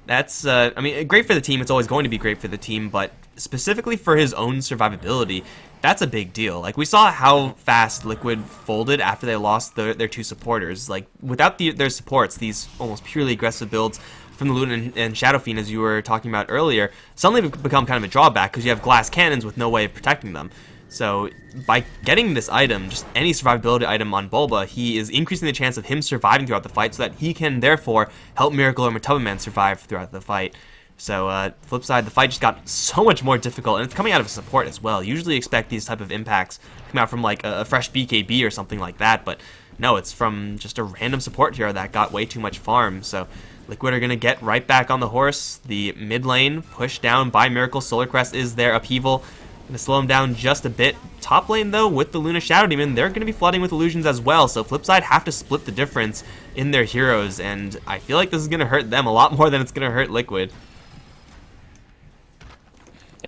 Speaker 3: that's, I mean, great for the team. It's always going to be great for the team, but specifically for his own survivability, that's a big deal. Like, we saw how fast Liquid folded after they lost their 2 supporters. Like, without their supports, these almost purely aggressive builds from the Luna and Shadow Fiend, as you were talking about earlier, suddenly become kind of a drawback because you have glass cannons with no way of protecting them. So by getting this item, just any survivability item on Bulba, he is increasing the chance of him surviving throughout the fight so that he can therefore help Miracle or Matubba Man survive throughout the fight. So flip side, the fight just got so much more difficult, and it's coming out of support as well. You usually expect these type of impacts to come out from like a fresh BKB or something like that, but no, it's from just a random support hero that got way too much farm. So Liquid are going to get right back on the horse. The mid lane pushed down by Miracle. Solar Crest is their Upheaval. Going to slow him down just a bit. Top lane, though, with the Luna Shadow Demon, they're going to be flooding with illusions as well. So Flipside have to split the difference in their heroes, and I feel like this is going to hurt them a lot more than it's going to hurt Liquid.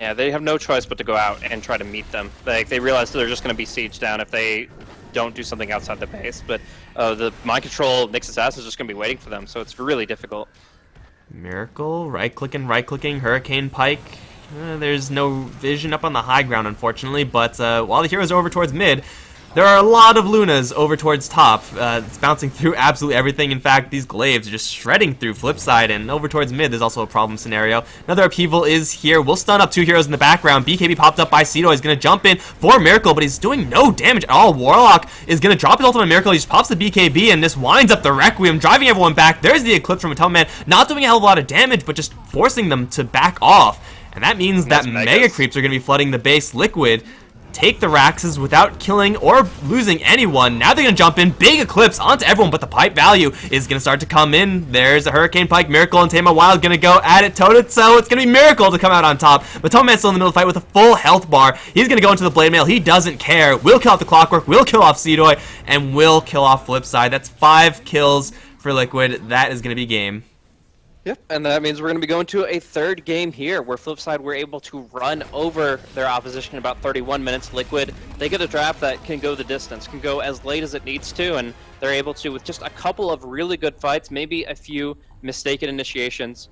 Speaker 4: Yeah, they have no choice but to go out and try to meet them. Like, they realize they're just going to be sieged down if they don't do something outside the base. But the Mind Control Nyx Assassin is just going to be waiting for them, so it's really difficult.
Speaker 3: Miracle, right-clicking, Hurricane Pike. There's no vision up on the high ground, unfortunately, but while the heroes are over towards mid, there are a lot of Lunas over towards top. It's bouncing through absolutely everything. In fact, these glaives are just shredding through Flipside, and over towards mid, there's also a problem scenario. Another Upheaval is here. We'll stun up 2 heroes in the background. BKB popped up by Cedo. He's going to jump in for Miracle, but he's doing no damage at all. Warlock is going to drop his ultimate Miracle. He just pops the BKB, and this winds up the Requiem, driving everyone back. There's the Eclipse from Matubba Man, not doing a hell of a lot of damage, but just forcing them to back off. And that means that Mega Creeps are going to be flooding the base. Liquid take the Raxes without killing or losing anyone. Now they're going to jump in. Big Eclipse onto everyone, but the pipe value is going to start to come in. There's a Hurricane Pike. Miracle and Tama Wild going to go at it toe-to-toe. So it's going to be Miracle to come out on top. But Matubba Man's still in the middle of the fight with a full health bar. He's going to go into the Blade Mail. He doesn't care. Will kill off the Clockwork. Will kill off Seedoy. And will kill off Flipside. That's 5 kills for Liquid. That is going to be game.
Speaker 4: Yep, and that means we're going to be going to a third game here, where Flipside were able to run over their opposition in about 31 minutes. Liquid, they get a draft that can go the distance, can go as late as it needs to, and they're able to, with just a couple of really good fights, maybe a few mistaken initiations.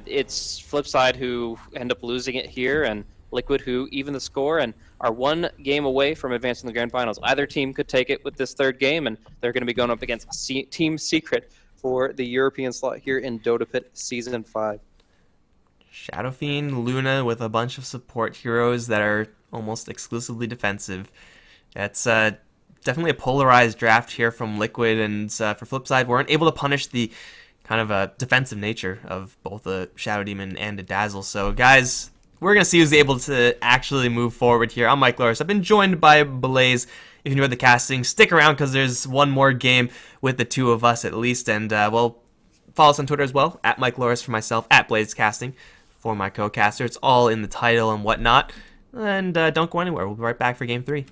Speaker 4: It's Flipside who end up losing it here, and Liquid who even the score and are 1 game away from advancing to the grand finals. Either team could take it with this third game, and they're going to be going up against Team Secret for the European slot here in DotaPit Season 5.
Speaker 3: Shadow Fiend, Luna with a bunch of support heroes that are almost exclusively defensive. That's definitely a polarized draft here from Liquid, and for Flipside, weren't able to punish the kind of a defensive nature of both a Shadow Demon and a Dazzle. So, guys, we're going to see who's able to actually move forward here. I'm Mike Loris. I've been joined by Blaze. If you enjoyed the casting, stick around because there's one more game with the two of us at least. And, well, follow us on Twitter as well, at Mike Loris for myself, at Blaze Casting for my co-caster. It's all in the title and whatnot. And don't go anywhere. We'll be right back for Game 3.